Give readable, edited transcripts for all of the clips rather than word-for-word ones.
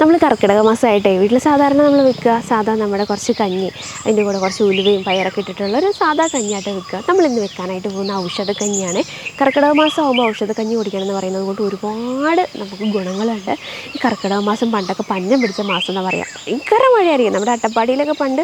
നമ്മൾ കർക്കിടക മാസമായിട്ടേ വീട്ടിൽ സാധാരണ നമ്മൾ വെക്കുക നമ്മുടെ കുറച്ച് കഞ്ഞി, അതിൻ്റെ കൂടെ കുറച്ച് ഉലുവയും പയറൊക്കെ ഇട്ടിട്ടുള്ളൊരു സാധാ കഞ്ഞിയായിട്ട് വെക്കുക. നമ്മളിന്ന് വെക്കാനായിട്ട് പോകുന്ന ഔഷധ കഞ്ഞിയാണ്. കർക്കിടക മാസം ആകുമ്പോൾ ഔഷധ കഞ്ഞി കുടിക്കണം എന്ന് പറയുന്നത് കൊണ്ട് ഒരുപാട് നമുക്ക് ഗുണങ്ങളുണ്ട്. ഈ കർക്കിടക മാസം പണ്ടൊക്കെ പഞ്ഞം പിടിച്ച മാസം എന്ന് പറയാം. ഭയങ്കര മഴയായിരിക്കും. നമ്മുടെ അട്ടപ്പാടിയിലൊക്കെ പണ്ട്,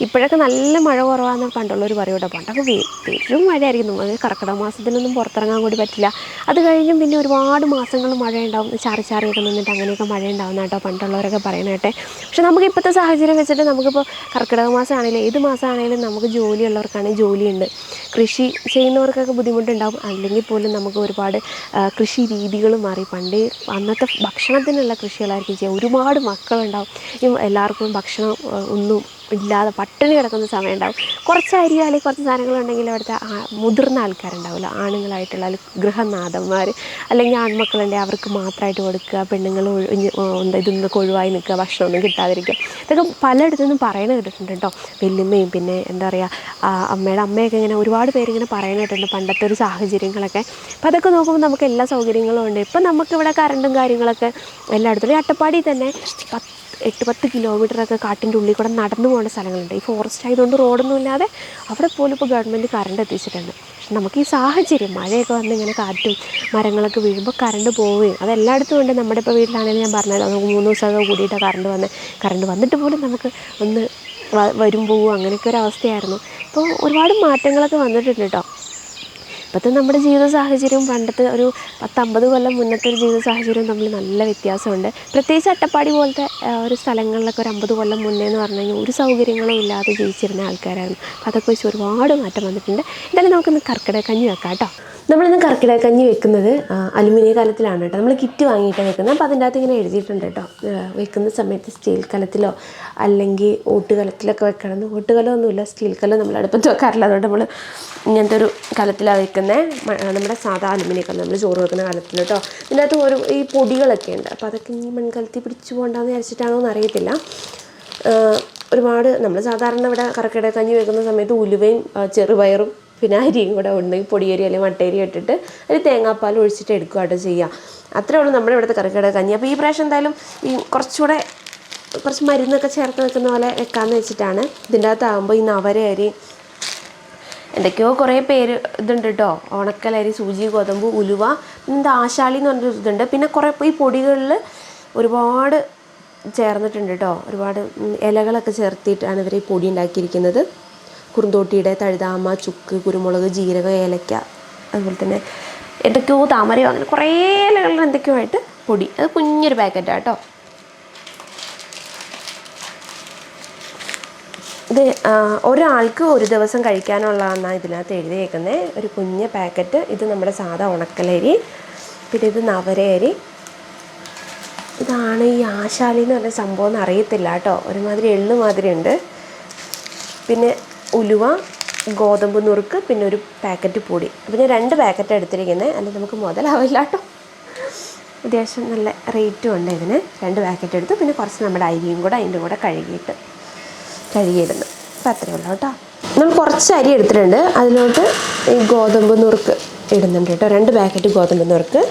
ഇപ്പോഴൊക്കെ നല്ല മഴ കുറവാണെന്ന് പണ്ടുള്ളവർ പറയും കേട്ടോ. പണ്ടൊക്കെ പെരും മഴയായിരിക്കും. നമ്മൾ കർക്കിടക മാസത്തിലൊന്നും പുറത്തിറങ്ങാൻ കൂടി പറ്റില്ല. അത് കഴിഞ്ഞും പിന്നെ ഒരുപാട് മാസങ്ങൾ മഴയുണ്ടാവും. ചാറിയൊക്കെ നിന്നിട്ട് അങ്ങനെയൊക്കെ മഴ ഉണ്ടാവുന്ന കേട്ടോ പണ്ടുള്ളവരൊക്കെ പറയണേട്ടെ. പക്ഷെ നമുക്ക് ഇപ്പോഴത്തെ സാഹചര്യം വെച്ചിട്ട് നമുക്കിപ്പോൾ കർക്കിടക മാസമാണെങ്കിലും ഏത് മാസമാണെങ്കിലും നമുക്ക് ജോലിയുള്ളവർക്കാണെങ്കിൽ ജോലിയുണ്ട്. കൃഷി ചെയ്യുന്നവർക്കൊക്കെ ബുദ്ധിമുട്ടുണ്ടാവും. അല്ലെങ്കിൽ പോലും നമുക്ക് ഒരുപാട് കൃഷി രീതികൾ മാറി. പണ്ട് അന്നത്തെ ഭക്ഷണത്തിനുള്ള കൃഷികളായിരിക്കും ചെയ്യുക. ഒരുപാട് മക്കളുണ്ടാവും. എല്ലാവർക്കും ഭക്ഷണം ഒന്നും ഇല്ലാതെ പട്ടിണി കിടക്കുന്ന സമയം ഉണ്ടാവും. കുറച്ച് അരി അല്ലെങ്കിൽ കുറച്ച് സാധനങ്ങളുണ്ടെങ്കിൽ അവിടുത്തെ മുതിർന്ന ആൾക്കാരുണ്ടാവില്ല, ആണുങ്ങളായിട്ടുള്ള ഗൃഹനാഥന്മാർ അല്ലെങ്കിൽ ആൺമക്കളുണ്ടെങ്കിൽ അവർക്ക് മാത്രമായിട്ട് കൊടുക്കുക. പെണ്ണുങ്ങൾ ഇതിൽ നിന്നൊക്കെ ഒഴിവായി നിൽക്കുക, ഭക്ഷണമൊന്നും കിട്ടാതിരിക്കുക. ഇതൊക്കെ പലയിടത്തു നിന്നും പറയുന്നത് കേട്ടിട്ടുണ്ട് കേട്ടോ. വല്യമ്മയും പിന്നെ എന്താ പറയുക അമ്മയൊക്കെ ഇങ്ങനെ ഒരുപാട് പേരിങ്ങനെ പറയുന്നത് കേട്ടിട്ടുണ്ട് പണ്ടത്തെ ഒരു സാഹചര്യങ്ങളൊക്കെ. അപ്പോൾ അതൊക്കെ നോക്കുമ്പോൾ നമുക്ക് എല്ലാ സൗകര്യങ്ങളും ഉണ്ട്. ഇപ്പം നമുക്കിവിടെ കറണ്ടും കാര്യങ്ങളൊക്കെ എല്ലായിടത്തും. ഈ അട്ടപ്പാടി തന്നെ 8-10 കിലോമീറ്ററൊക്കെ കാട്ടിൻ്റെ ഉള്ളിൽ കൂടെ നടന്നു പോകുന്ന സ്ഥലങ്ങളുണ്ട്. ഈ ഫോറസ്റ്റ് ആയതുകൊണ്ട് റോഡൊന്നും ഇല്ലാതെ അവിടെ പോലും ഇപ്പോൾ ഗവൺമെൻറ് കറണ്ട് എത്തിച്ചിട്ടുണ്ട്. പക്ഷെ നമുക്ക് ഈ സാഹചര്യം മഴയൊക്കെ വന്ന് ഇങ്ങനെ കാറ്റും മരങ്ങളൊക്കെ വീഴുമ്പോൾ കറണ്ട് പോവുകയും അതെല്ലായിടത്തും ഉണ്ട്. നമ്മുടെ ഇപ്പോൾ വീട്ടിലാണെങ്കിലും ഞാൻ പറഞ്ഞത് നമുക്ക് 3 ദിവസമൊക്കെ കൂടിയിട്ട് കറണ്ട് വന്നിട്ട് പോലും നമുക്ക് ഒന്ന് വരും പോവും അങ്ങനെയൊക്കെ ഒരു അവസ്ഥയായിരുന്നു. ഇപ്പോൾ ഒരുപാട് മാറ്റങ്ങളൊക്കെ വന്നിട്ടുണ്ട് കേട്ടോ. ഇപ്പോഴത്തെ നമ്മുടെ ജീവിത സാഹചര്യവും പണ്ടത്തെ ഒരു 10-50 കൊല്ലം മുന്നത്തെ ഒരു ജീവിത സാഹചര്യവും തമ്മിൽ നല്ല വ്യത്യാസമുണ്ട്. പ്രത്യേകിച്ച് അട്ടപ്പാടി പോലത്തെ ഒരു സ്ഥലങ്ങളിലൊക്കെ ഒരു 50 കൊല്ലം മുന്നേ എന്ന് പറഞ്ഞു കഴിഞ്ഞാൽ ഒരു സൗകര്യങ്ങളും ഇല്ലാതെ ജീവിച്ചിരുന്ന ആൾക്കാരായിരുന്നു. അപ്പോൾ അതൊക്കെ വെച്ച് ഒരുപാട് മാറ്റം വന്നിട്ടുണ്ട്. എന്തായാലും നമുക്കിന്ന് കർക്കിടക കഞ്ഞി വെക്കാം കേട്ടോ. നമ്മളിന്ന് കർക്കിടക കഞ്ഞി വെക്കുന്നത് അലുമിനിയം കലത്തിലാണ് കേട്ടോ. നമ്മൾ കിറ്റ് വാങ്ങിയിട്ടാണ് വെക്കുന്നത്. അപ്പോൾ അതിൻ്റെ അകത്ത് ഇങ്ങനെ എഴുതിയിട്ടുണ്ട് കേട്ടോ. വെക്കുന്ന സമയത്ത് സ്റ്റീൽ കലത്തിലോ അല്ലെങ്കിൽ ഓട്ടുകലത്തിലൊക്കെ വെക്കണം. ഓട്ടുകലമൊന്നുമില്ല, സ്റ്റീൽ കലം നമ്മൾ അടുപ്പത്ത് വെക്കാറില്ല. അതുകൊണ്ട് നമ്മൾ ഇങ്ങനത്തെ ഒരു കലത്തിലാണ് വെക്കുന്നത്. നമ്മുടെ സാധാ അലുമിനിയം കലം, നമ്മൾ ചോറ് വെക്കുന്ന കലത്തിൽ കേട്ടോ. ഇതിൻ്റെ അകത്ത് ഈ പൊടികളൊക്കെ ഉണ്ട്. അപ്പോൾ അതൊക്കെ ഈ മൺകലത്തിൽ പിടിച്ചു പോകണ്ടെന്ന് വിചാരിച്ചിട്ടാണോ എന്ന് അറിയത്തില്ല. ഒരുപാട് നമ്മൾ സാധാരണ ഇവിടെ കർക്കിടക കഞ്ഞി വെക്കുന്ന സമയത്ത് ഉലുവയും ചെറുപയറും പിന്നെ അരിയും കൂടെ ഉണ്ട്. പൊടിയരി അല്ലെങ്കിൽ മട്ടേരി ഇട്ടിട്ട് അതിൽ തേങ്ങാപ്പാൽ ഒഴിച്ചിട്ട് എടുക്കുക കേട്ടോ ചെയ്യുക. അത്രേ ഉള്ളൂ നമ്മുടെ ഇവിടുത്തെ കർക്കിടക കഞ്ഞി. അപ്പോൾ ഈ പ്രാവശ്യം എന്തായാലും ഈ കുറച്ച് മരുന്നൊക്കെ ചേർത്ത് വെക്കുന്ന പോലെ വെക്കാമെന്ന് വെച്ചിട്ടാണ്. ഇതിൻ്റെ അകത്താകുമ്പോൾ ഈ നവര അരി എന്തൊക്കെയോ കുറേ പേര് ഇതുണ്ട് കേട്ടോ. ഉണക്കലരി, സൂചി, ഗോതമ്പ്, ഉലുവ, എന്താ ആശാളി എന്ന് പറഞ്ഞൊരു ഇതുണ്ട്. പിന്നെ കുറേ ഈ പൊടികളിൽ ഒരുപാട് ചേർന്നിട്ടുണ്ട് കേട്ടോ. ഒരുപാട് ഇലകളൊക്കെ ചേർത്തിട്ടാണ് ഇവർ ഈ പൊടി ഉണ്ടാക്കിയിരിക്കുന്നത്. കുറുന്തോട്ടിയുടെ തഴുതാമ, ചുക്ക്, കുരുമുളക്, ജീരകം, ഏലക്ക, അതുപോലെ തന്നെ എന്തൊക്കെയോ താമരയോ അങ്ങനെ കുറേ ഇലകളിൽ എന്തൊക്കെയോ ആയിട്ട് പൊടി. അത് കുഞ്ഞൊരു പാക്കറ്റാണ് കേട്ടോ. ഇത് ഒരാൾക്ക് ഒരു ദിവസം കഴിക്കാനുള്ളതാണ് ഇതിനകത്ത് എഴുതിയേക്കുന്നത്. ഒരു കുഞ്ഞ് പാക്കറ്റ്. ഇത് നമ്മുടെ സാധാ ഉണക്കലരി. പിന്നെ ഇത് നവരയരി. ഇതാണ് ഈ ആശാലി എന്ന് പറഞ്ഞ സംഭവം എന്ന് അറിയത്തില്ല കേട്ടോ. ഒരുമാതിരി എള്ളു മാതിരി ഉണ്ട്. പിന്നെ ഉലുവ, ഗോതമ്പ് നുറുക്ക്, പിന്നെ ഒരു പാക്കറ്റ് പൊടി. അപ്പോൾ ഞാൻ 2 പാക്കറ്റ് എടുത്തിരിക്കുന്നത്. അല്ലെങ്കിൽ നമുക്ക് മുതലാവില്ല കേട്ടോ. അത്യാവശ്യം നല്ല റേറ്റും ഉണ്ട് ഇതിന്. 2 പാക്കറ്റ് എടുത്ത് പിന്നെ കുറച്ച് നമ്മുടെ അരിയും കൂടെ അതിൻ്റെ കൂടെ കഴുകിയിടുന്നു. അപ്പോൾ അത്രയേ ഉള്ളൂ കേട്ടോ. നമ്മൾ കുറച്ച് അരി എടുത്തിട്ടുണ്ട്. അതിലോട്ട് ഈ ഗോതമ്പ് നുറുക്ക് ഇടുന്നുണ്ട് കേട്ടോ. 2 പാക്കറ്റ് ഗോതമ്പ് നുറുക്ക്.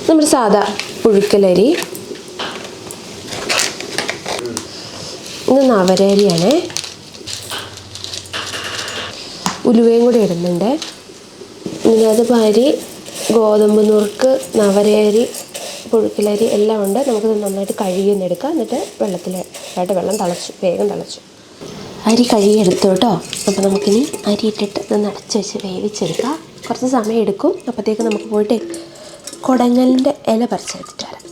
നമ്മുടെ സാധാ പുഴുക്കലരി. ഇത് നവരരിയാണ്. ഉലുവയും കൂടി ഇടുന്നുണ്ട്. ഇതിനകത്ത് അരി, ഗോതമ്പ് നുറുക്ക്, നവരയരി, പുഴുക്കലരി എല്ലാം ഉണ്ട്. നമുക്കിത് നന്നായിട്ട് കഴുകിയെടുക്കാം. എന്നിട്ട് വെള്ളം വേഗം തിളച്ചു. അരി കഴുകിയെടുത്തു കേട്ടോ. അപ്പോൾ നമുക്കിനി അരി ഇട്ടിട്ട് ഇത് അടച്ച് വെച്ച് വേവിച്ചെടുക്കാം. കുറച്ച് സമയം എടുക്കും. അപ്പോഴത്തേക്ക് നമുക്ക് പോയിട്ട് കൊടങ്ങലിൻ്റെ ഇല പറിച്ചെടുത്തിട്ട് വരാം.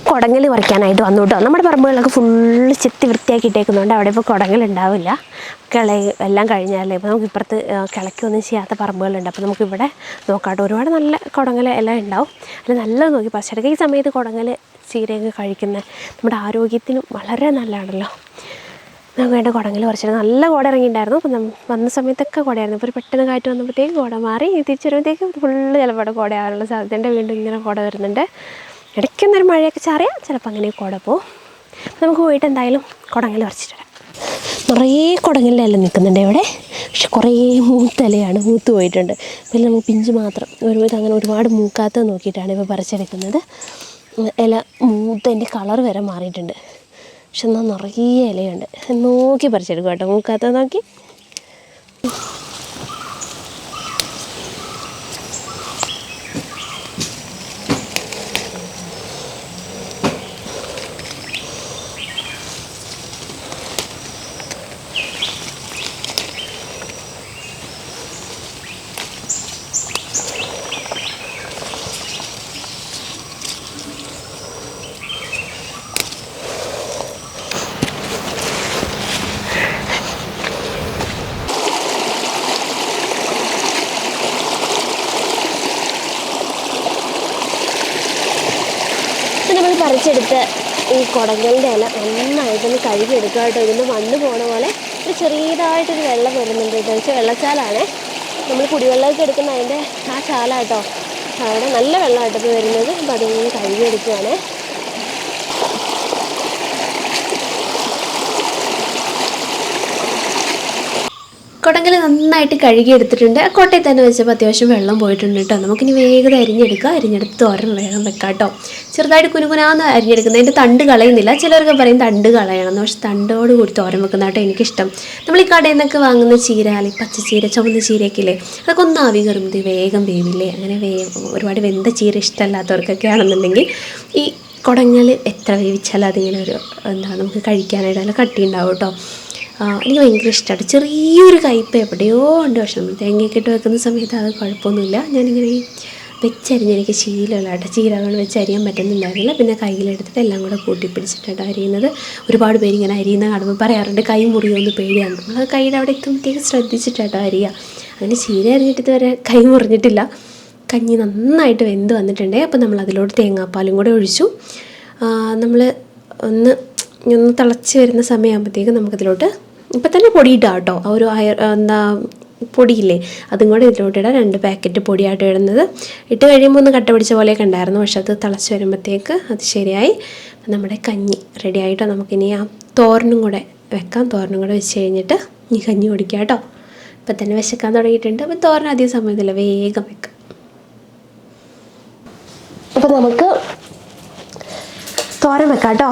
കൊടങ്ങൽ പറിക്കാനായിട്ട് വന്നു കേട്ടോ. നമ്മുടെ പറമ്പുകളിലൊക്കെ ഫുള്ള് ചെത്തി വൃത്തിയാക്കിയിട്ടേക്കുന്നുണ്ട്. അവിടെ ഇപ്പോൾ കൊടങ്ങലുണ്ടാവില്ല. എല്ലാം കഴിഞ്ഞാലേ. ഇപ്പോൾ നമുക്ക് ഇപ്പുറത്ത് കിളയ്ക്കൊന്നും ചെയ്യാത്ത പറമ്പുകളുണ്ട്. അപ്പോൾ നമുക്കിവിടെ നോക്കാട്ടോ. ഒരുപാട് നല്ല കൊടങ്ങൽ എല്ലാം ഉണ്ടാവും. അത് നല്ലത് നോക്കി പറിച്ചെടുക്കുക. ഈ സമയത്ത് കൊടങ്ങൽ ചീരയൊക്കെ കഴിക്കുന്നത് നമ്മുടെ ആരോഗ്യത്തിനും വളരെ നല്ലതാണല്ലോ. നമുക്ക് വേണ്ട കുടങ്ങൽ പറിച്ചെടുക്കാം. നല്ല കുട ഇറങ്ങിയിട്ടുണ്ടായിരുന്നു. അപ്പം വന്ന സമയത്തൊക്കെ കുടയായിരുന്നു. ഇപ്പോൾ ഒരു പെട്ടെന്ന് കാറ്റ് വന്നപ്പോഴത്തേക്ക് കുട മാറി. തിരിച്ചു വരുമ്പോഴത്തേക്ക് ഫുള്ള് ചിലപ്പോൾ കുടയാനുള്ള സാധ്യതയുണ്ട്. വീണ്ടും ഇങ്ങനെ കുട വരുന്നുണ്ട്. ഇടയ്ക്കൊന്നൊരു മഴയൊക്കെ ചാറിയാൽ ചിലപ്പോൾ അങ്ങനെ കുട പോകും. നമുക്ക് പോയിട്ട് എന്തായാലും കുടങ്ങൽ പറിച്ചിട്ട് വരാം. നിറയെ കുടങ്ങലിൻ്റെ ഇല നിൽക്കുന്നുണ്ട് ഇവിടെ. പക്ഷെ കുറേ മൂത്ത ഇലയാണ്, മൂത്ത് പോയിട്ടുണ്ട്. പിന്നെ നമുക്ക് പിഞ്ച് മാത്രം അങ്ങനെ ഒരുപാട് മൂക്കാത്ത നോക്കിയിട്ടാണ് ഇപ്പോൾ പറിച്ചെടുക്കുന്നത്. ഇല മൂത്തതിൻ്റെ കളർ വരെ മാറിയിട്ടുണ്ട്. പക്ഷെ എന്നാൽ നിറയെ ഇലയുണ്ട്. നോക്കി പറിച്ചെടുക്കും കേട്ടോ, മൂക്കാത്ത നോക്കി. നമ്മൾ പറിച്ചെടുത്ത് ഈ കുടങ്ങലിൻ്റെ ഇല നന്നായിട്ടൊന്ന് കഴുകിയെടുക്കുക കേട്ടോ. ഇതിൻ്റെ മണ്ണ് പോണ പോലെ ഒരു ചെറിയതായിട്ടൊരു വെള്ളം വരുന്നുണ്ട് കേട്ടോ. വെച്ചാൽ വെള്ളച്ചാലാണ് നമ്മൾ കുടിവെള്ളമൊക്കെ എടുക്കുന്ന അതിൻ്റെ ആ ചാല കേട്ടോ. അവിടെ നല്ല വെള്ളമായിട്ടത് വരുന്നത്. അപ്പോൾ അതിങ്ങനെ കഴുകിയെടുക്കുകയാണ്. കുടങ്ങൽ നന്നായിട്ട് കഴുകിയെടുത്തിട്ടുണ്ട്. കോട്ടയിൽ തന്നെ വെച്ചപ്പോൾ അത്യാവശ്യം വെള്ളം പോയിട്ടുണ്ട് കേട്ടോ. നമുക്കിനി വേഗം അരിഞ്ഞെടുക്കുക. അരിഞ്ഞെടുത്ത് തോരൻ വേഗം വെക്കാം കേട്ടോ. ചെറുതായിട്ട് കുനുകുനാന്ന് അരിഞ്ഞെടുക്കുന്നത്. അതിൻ്റെ തണ്ട് കളയുന്നില്ല. ചിലർക്ക് പറയും തണ്ട് കളയണമെന്ന്. പക്ഷെ തണ്ടോട് കൂടി തോരൻ വെക്കുന്ന കേട്ടോ എനിക്കിഷ്ടം. നമ്മൾ ഈ കടയിൽ നിന്നൊക്കെ വാങ്ങുന്ന ചീര, അല്ലെങ്കിൽ പച്ചച്ചീര, ചുവന്ന ചീരയൊക്കെ ഇല്ലേ, അതൊക്കെ ഒന്ന് ആവി കയറുമ്പോൾ വേഗം വേവില്ലേ. അങ്ങനെ ഒരുപാട് വെന്ത ചീര ഇഷ്ടമല്ലാത്തവർക്കൊക്കെ ആണെന്നുണ്ടെങ്കിൽ ഈ കുടങ്ങൽ എത്ര വേവിച്ചാലും അതിങ്ങനെ ഒരു നമുക്ക് കഴിക്കാനായിട്ട് നല്ല കട്ടി ഉണ്ടാവും കേട്ടോ. എനിക്ക് ഭയങ്കര ഇഷ്ടമാണ്. ചെറിയൊരു കയ്പ്പ് എവിടെയോ ഉണ്ട്. പക്ഷെ നമ്മൾ തേങ്ങയൊക്കെ ഇട്ട് വെക്കുന്ന സമയത്ത് അത് കുഴപ്പമൊന്നുമില്ല. ഞാനിങ്ങനെ വെച്ചരിഞ്ഞ് എനിക്ക് ശീലമല്ല കേട്ടോ. ചീര കൊണ്ട് വെച്ചരിയാൻ പറ്റുന്നുണ്ടായിരുന്നില്ല. പിന്നെ കയ്യിലെടുത്തിട്ട് എല്ലാം കൂടെ കൂട്ടിപ്പിടിച്ചിട്ടാണ് അരിയുന്നത്. ഒരുപാട് പേര് ഇങ്ങനെ അരിയുന്ന കാണുമ്പോൾ പറയാറുണ്ട് കൈ മുറിയൊന്ന് പേടിയാണ്. നമ്മൾ കൈയുടെ അവിടെ എത്തുമ്പോഴത്തേക്ക് ശ്രദ്ധിച്ചിട്ടാട്ടോ അരിയുക. അങ്ങനെ ചീര അരിഞ്ഞിട്ട് ഇതുവരെ കൈ മുറിഞ്ഞിട്ടില്ല. കഞ്ഞി നന്നായിട്ട് വെന്ത് വന്നിട്ടുണ്ട്. അപ്പോൾ നമ്മൾ അതിലോട്ട് തേങ്ങാപ്പാലും കൂടെ ഒഴിച്ചു. നമ്മൾ ഒന്ന് തിളച്ച് വരുന്ന സമയമാകുമ്പോഴത്തേക്ക് നമുക്കതിലോട്ട് ഇപ്പം തന്നെ പൊടിയിട്ടാം കേട്ടോ. ആ ഒരു പൊടിയില്ലേ, അതും കൂടെ ഇതിലോട്ടിടാം. 2 പാക്കറ്റ് പൊടിയായിട്ട് ഇടുന്നത്. ഇട്ട് കഴിയുമ്പോൾ ഒന്ന് കട്ട പിടിച്ച പോലെയൊക്കെ ഉണ്ടായിരുന്നു. പക്ഷെ അത് തിളച്ച് വരുമ്പോഴത്തേക്ക് അത് ശരിയായി. നമ്മുടെ കഞ്ഞി റെഡി ആയിട്ടോ. നമുക്കിനി ആ തോരനും കൂടെ വെക്കാം. തോരനും കൂടെ വെച്ച് കഴിഞ്ഞിട്ട് ഇനി കഞ്ഞി കുടിക്കാം കേട്ടോ. ഇപ്പം തന്നെ വിശക്കാൻ തുടങ്ങിയിട്ടുണ്ട്. അപ്പം തോരൻ അധികം സമയത്തില്ല, വേഗം വെക്കാം. അപ്പം നമുക്ക് തോരൻ വെക്കാം കേട്ടോ.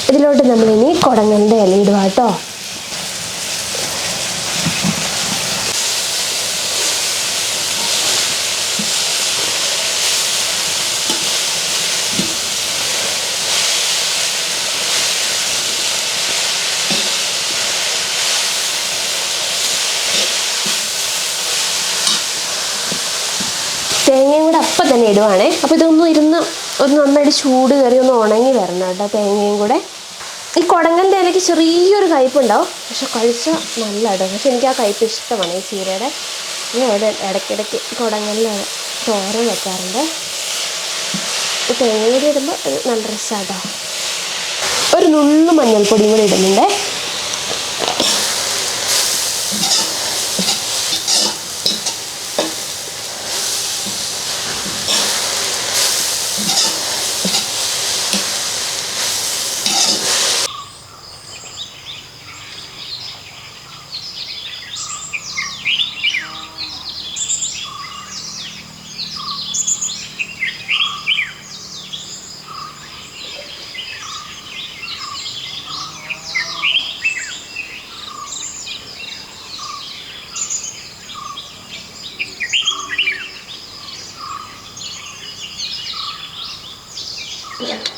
ഇതിലോട്ട് നമ്മളിനി കുടങ്ങലിൻ്റെ ഇല ഇടുക കേട്ടോ. തേങ്ങയും കൂടെ അപ്പം തന്നെ ഇടുവാണേ. അപ്പോൾ ഇതൊന്നും ഒന്ന് നന്നായിട്ട് ചൂട് കയറി ഒന്ന് ഉണങ്ങി വരണം കേട്ടോ. തേങ്ങയും കൂടെ. ഈ കുടങ്ങലിൻ്റെ ഇലയ്ക്ക് ചെറിയൊരു കയ്പുണ്ടാവും, പക്ഷെ കഴിച്ചാൽ നല്ല ഇടും. പക്ഷെ എനിക്ക് ആ കയ്പ് ഇഷ്ടമാണ് ഈ ചീരയുടെ. ഞാൻ ഇവിടെ ഇടയ്ക്കിടയ്ക്ക് കുടങ്ങലിൽ തോരൻ വെക്കാറുണ്ട്. ഈ തേങ്ങയും കൂടി ഇടുമ്പോൾ നല്ല രസമാട്ടോ. ഒരു നുള്ളു മഞ്ഞൾപ്പൊടിയും കൂടി ഇടുന്നുണ്ട്.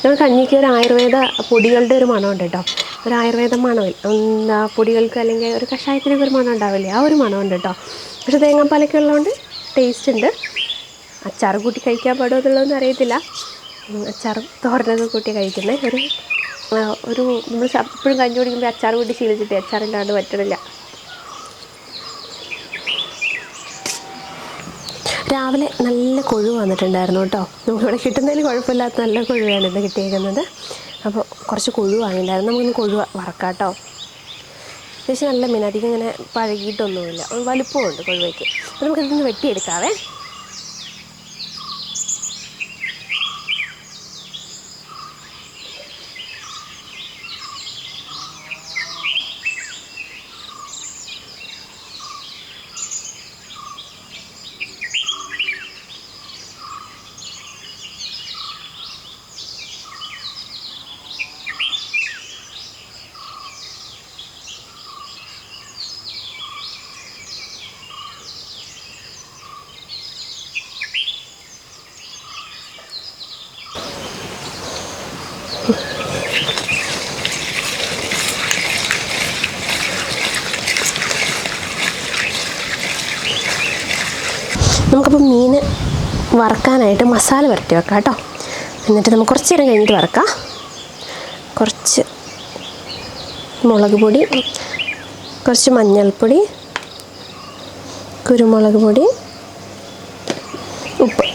നമ്മൾ കഞ്ഞിക്ക് ഒരു ആയുർവേദ പൊടികളുടെ ഒരു മണമുണ്ട് കേട്ടോ. ഒരു ആയുർവേദ മണമില്ല പൊടികൾക്ക്, അല്ലെങ്കിൽ ഒരു കഷായത്തിനൊക്കെ ഒരു മണം ഉണ്ടാവില്ലേ, ആ ഒരു മണമുണ്ട് കേട്ടോ. പക്ഷെ തേങ്ങാപ്പാലൊക്കെ ഉള്ളതുകൊണ്ട് ടേസ്റ്റ് ഉണ്ട്. അച്ചാർ കൂട്ടി കഴിക്കാൻ പാടുമോ എന്നുള്ളതൊന്നും അറിയത്തില്ല. അച്ചാർ തോരനൊക്കെ കൂട്ടി കഴിക്കുന്നത് ഒരു നമ്മൾ എപ്പോഴും കഞ്ഞി കുടിക്കുമ്പോൾ അച്ചാർ കൂട്ടി ശീലിച്ചിട്ട് അച്ചാറില്ലാണ്ട് പറ്റണില്ല. രാവിലെ നല്ല കൊഴുവ് വന്നിട്ടുണ്ടായിരുന്നു കേട്ടോ. നമുക്കിവിടെ കിട്ടുന്നതിൽ കുഴപ്പമില്ലാത്ത നല്ല കൊഴുവാണ് ഇന്ന് കിട്ടിയേക്കുന്നത്. അപ്പോൾ കുറച്ച് കൊഴുവ് വാങ്ങിയിട്ടുണ്ടായിരുന്നു. നമുക്കിന്ന് കൊഴുവ വറക്കാം കേട്ടോ. അത്യാവശ്യം നല്ല മീൻ, അധികം ഇങ്ങനെ പഴകിയിട്ടൊന്നുമില്ല, വലുപ്പമുണ്ട് കൊഴുവയ്ക്ക്. അപ്പോൾ നമുക്കിതൊന്ന് വെട്ടിയെടുക്കാവേ. നമുക്കപ്പോൾ മീൻ വറക്കാനായിട്ട് മസാല പുരട്ടി വെക്കാം കേട്ടോ. എന്നിട്ട് നമുക്ക് കുറച്ച് നേരം കഴിഞ്ഞിട്ട് വറക്കാം. കുറച്ച് മുളക് പൊടി, കുറച്ച് മഞ്ഞൾപ്പൊടി, കുരുമുളക് പൊടി, ഉപ്പ്.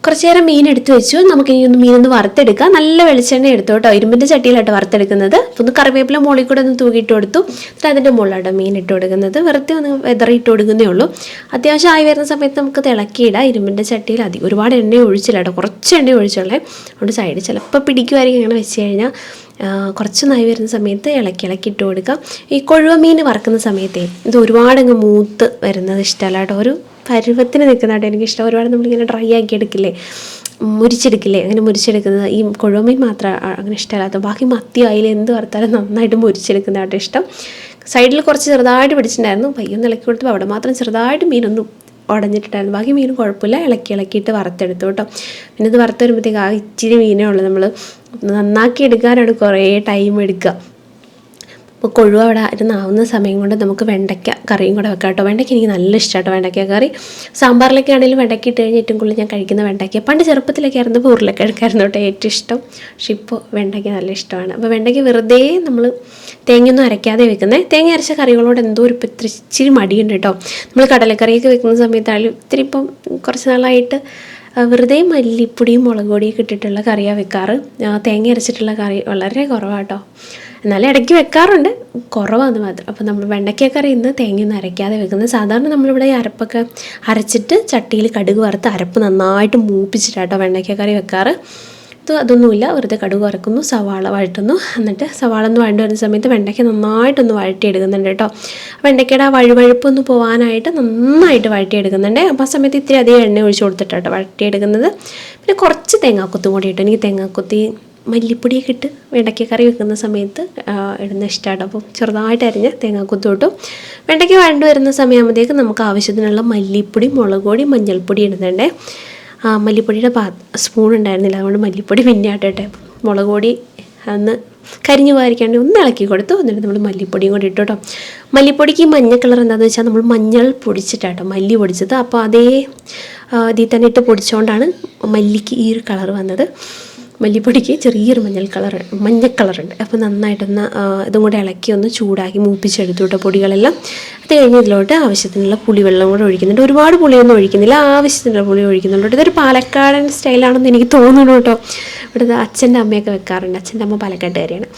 കുറച്ച് നേരം മീൻ എടുത്ത് വെച്ചു. നമുക്കിനി മീനൊന്ന് വറുത്തെടുക്കാം. നല്ല വെളിച്ചെണ്ണ എടുത്തു കേട്ടോ. ഇരുമ്പിൻ്റെ ചട്ടിയിലായിട്ട് വറുത്തെടുക്കുന്നത്. ഒന്ന് കറിവേപ്പില മുകളിൽ കൂടെ ഒന്ന് തൂക്കിയിട്ട് കൊടുത്തു. എന്നിട്ട് അതിൻ്റെ മുകളിലാട്ടോ മീൻ ഇട്ട് കൊടുക്കുന്നത്. വെറുതെ ഒന്ന് വെതറിയിട്ട് കൊടുക്കുന്നേ ഉള്ളൂ. അത്യാവശ്യം ആയി വരുന്ന സമയത്ത് നമുക്ക് തിളക്കിയിടാം. ഇരുമ്പിൻ്റെ ചട്ടിയിൽ ഒരുപാട് എണ്ണ ഒഴിച്ചില്ല കേട്ടോ, കുറച്ച് എണ്ണ ഒഴിച്ചുള്ളേ. അതുകൊണ്ട് സൈഡ് ചിലപ്പോൾ പിടിക്കുമായിരിക്കും. ഇങ്ങനെ വെച്ച് കഴിഞ്ഞാൽ കുറച്ച് നായി വരുന്ന സമയത്ത് ഇളക്കി ഇട്ട് കൊടുക്കാം. ഈ കൊഴുവ മീൻ വറക്കുന്ന സമയത്തേ ഇത് ഒരുപാടങ്ങ് മൂത്ത് വരുന്നത് ഇഷ്ടമല്ല കേട്ടോ. ഒരു പരുവത്തിന് നിൽക്കുന്നതായിട്ട് എനിക്കിഷ്ടം. ഒരുപാട് നമ്മളിങ്ങനെ ഡ്രൈ ആക്കി എടുക്കില്ലേ, മുരിച്ചെടുക്കില്ലേ, അങ്ങനെ മുരിച്ചെടുക്കുന്നത് ഈ കൊഴുവമീൻ മാത്രം അങ്ങനെ ഇഷ്ടമല്ലാത്ത. ബാക്കി മത്തി അയില എന്ത് വറുത്താലും നന്നായിട്ട് മുരിച്ചെടുക്കുന്നതായിട്ട് ഇഷ്ടം. സൈഡിൽ കുറച്ച് ചെറുതായിട്ട് പിടിച്ചിട്ടുണ്ടായിരുന്നു. പയ്യൊന്ന് ഇളക്കി കൊടുത്തപ്പോൾ അവിടെ മാത്രം ചെറുതായിട്ട് മീനൊന്നും ഉടഞ്ഞിട്ടുണ്ടായിരുന്നു. ബാക്കി മീനും കുഴപ്പമില്ല. ഇളക്കിയിട്ട് വറുത്തെടുത്തു കേട്ടോ. പിന്നെ ഇത് വറുത്ത് വരുമ്പോഴത്തേക്ക് ഇച്ചിരി മീനേ ഉള്ളൂ. നമ്മൾ നന്നാക്കി എടുക്കാനാണ് കുറേ ടൈം എടുക്കുക. അപ്പോൾ കൊഴുവ അവിടെ ഇരുന്നാവുന്ന സമയം കൊണ്ട് നമുക്ക് വെണ്ടയ്ക്ക കറിയും കൂടെ വെക്കാം കേട്ടോ. വെണ്ടയ്ക്ക എനിക്ക് നല്ല ഇഷ്ടമാട്ടോ വെണ്ടയ്ക്ക കറി. സാമ്പാറിലൊക്കെ ആണെങ്കിലും വെണ്ടയ്ക്ക ഇട്ട് കഴിഞ്ഞാൽ ഏറ്റവും കൂടുതൽ ഞാൻ കഴിക്കുന്ന വെണ്ടയ്ക്ക. പണ്ട് ചെറുപ്പത്തിലൊക്കെ ആയിരുന്നപ്പോൾ ഉരുളക്കിഴക്കായിരുന്നു കേട്ടോ ഏറ്റവും ഇഷ്ടം. പക്ഷെ ഇപ്പോൾ വെണ്ടയ്ക്ക നല്ല ഇഷ്ടമാണ്. അപ്പോൾ വെണ്ടയ്ക്ക വെറുതെ നമ്മൾ തേങ്ങയൊന്നും അരയ്ക്കാതെ വെക്കുന്നത്. തേങ്ങ അരച്ച കറികളോട് എന്തോ ഒരു ഇച്ചിരി മടിയുണ്ട് കേട്ടോ. നമ്മൾ കടലക്കറിയൊക്കെ വെക്കുന്ന സമയത്തായാലും ഇത്തിരി ഇപ്പം കുറച്ച് നാളായിട്ട് വെറുതെ മല്ലിപ്പൊടിയും മുളക് പൊടിയൊക്കെ ഇട്ടിട്ടുള്ള കറിയാണ് വെക്കാറ്. തേങ്ങ അരച്ചിട്ടുള്ള കറി വളരെ കുറവാണ് കേട്ടോ. എന്നാലും ഇടയ്ക്ക് വെക്കാറുണ്ട്, കുറവാന്ന് മാത്രം. അപ്പോൾ നമ്മൾ വെണ്ടയ്ക്ക കറി ഇന്ന് തേങ്ങയൊന്നും അരയ്ക്കാതെ വെക്കുന്നത്. സാധാരണ നമ്മളിവിടെ ഈ അരപ്പൊക്കെ അരച്ചിട്ട് ചട്ടിയിൽ കടുക് വറുത്ത് അരപ്പ് നന്നായിട്ട് മൂപ്പിച്ചിട്ടാട്ടോ വെണ്ടയ്ക്ക കറി വെക്കാറ്. അതൊന്നുമില്ല, വെറുതെ കടുക് വറക്കുന്നു, സവാള വഴറ്റുന്നു. എന്നിട്ട് സവാള ഒന്ന് വഴണ്ടി വരുന്ന സമയത്ത് വെണ്ടയ്ക്ക നന്നായിട്ടൊന്ന് വഴറ്റിയെടുക്കുന്നുണ്ട് കേട്ടോ. വെണ്ടയ്ക്കയുടെ ആ വഴുവഴുപ്പൊന്ന് പോകാനായിട്ട് നന്നായിട്ട് വഴറ്റിയെടുക്കുന്നുണ്ട്. അപ്പോൾ ആ സമയത്ത് ഇത്തിരി അധികം എണ്ണ ഒഴിച്ച് കൊടുത്തിട്ടാട്ടോ വഴറ്റിയെടുക്കുന്നത്. പിന്നെ കുറച്ച് തേങ്ങാക്കൊത്തും കൂടി ഇട്ടു. എനിക്ക് തേങ്ങാക്കൊത്തി മല്ലിപ്പൊടിയൊക്കെ ഇട്ട് വെണ്ടയ്ക്ക കറി വെക്കുന്ന സമയത്ത് ഇടുന്ന ഇഷ്ടമാണ്. അപ്പോൾ ചെറുതായിട്ട് അരിഞ്ഞ് തേങ്ങാക്കൊത്തും ഇട്ടു. വെണ്ടയ്ക്ക വഴണ്ട് വരുന്ന സമയമാകുമ്പോഴത്തേക്ക് നമുക്ക് ആവശ്യത്തിനുള്ള മല്ലിപ്പൊടി, മുളക് പൊടി, മഞ്ഞൾപ്പൊടി ഇടുന്നുണ്ട്. മല്ലിപ്പൊടിയുടെ സ്പൂൺ ഉണ്ടായിരുന്നില്ല, അതുകൊണ്ട് മല്ലിപ്പൊടി പിന്നെ ആട്ടെ. മുളക് പൊടി അന്ന് കരിഞ്ഞു പോകാതിരിക്കാണ്ട് ഒന്ന് ഇളക്കി കൊടുത്തു. എന്നിട്ട് നമ്മൾ മല്ലിപ്പൊടിയും കൂടി ഇട്ടു കേട്ടോ. മല്ലിപ്പൊടിക്ക് ഈ മഞ്ഞ കളർ എന്താണെന്ന് വെച്ചാൽ നമ്മൾ മഞ്ഞൾ പൊടിച്ചിട്ടാട്ടോ മല്ലി പൊടിച്ചത്. അപ്പോൾ അതേ ഇതിൽ തന്നെ ഇട്ട് പൊടിച്ചുകൊണ്ടാണ് മല്ലിക്ക് ഈ ഒരു കളർ വന്നത്. മല്ലിപ്പൊടിക്ക് ചെറിയൊരു മഞ്ഞ കളറുണ്ട്. അപ്പോൾ നന്നായിട്ടൊന്ന് ഇതും കൂടെ ഇളക്കി ഒന്ന് ചൂടാക്കി മൂപ്പിച്ചെടുത്തു കേട്ടോ പൊടികളെല്ലാം. അത് കഴിഞ്ഞ് ഇതിലോട്ട് ആവശ്യത്തിനുള്ള പുളിവെള്ളം കൂടെ ഒഴിക്കുന്നുണ്ട്. ഒരുപാട് പുളിയൊന്നും ഒഴിക്കുന്നില്ല, ആവശ്യത്തിനുള്ള പുളി ഒഴിക്കുന്നുണ്ട്. ഇതൊരു പാലക്കാടൻ സ്റ്റൈലാണെന്ന് എനിക്ക് തോന്നുന്നു കേട്ടോ. ഇവിടുത്തെ അച്ഛൻ്റെ അമ്മയൊക്കെ വെക്കാറുണ്ട്. അച്ഛൻ്റെ അമ്മ പാലക്കാട്ടുകാരിയാണ്.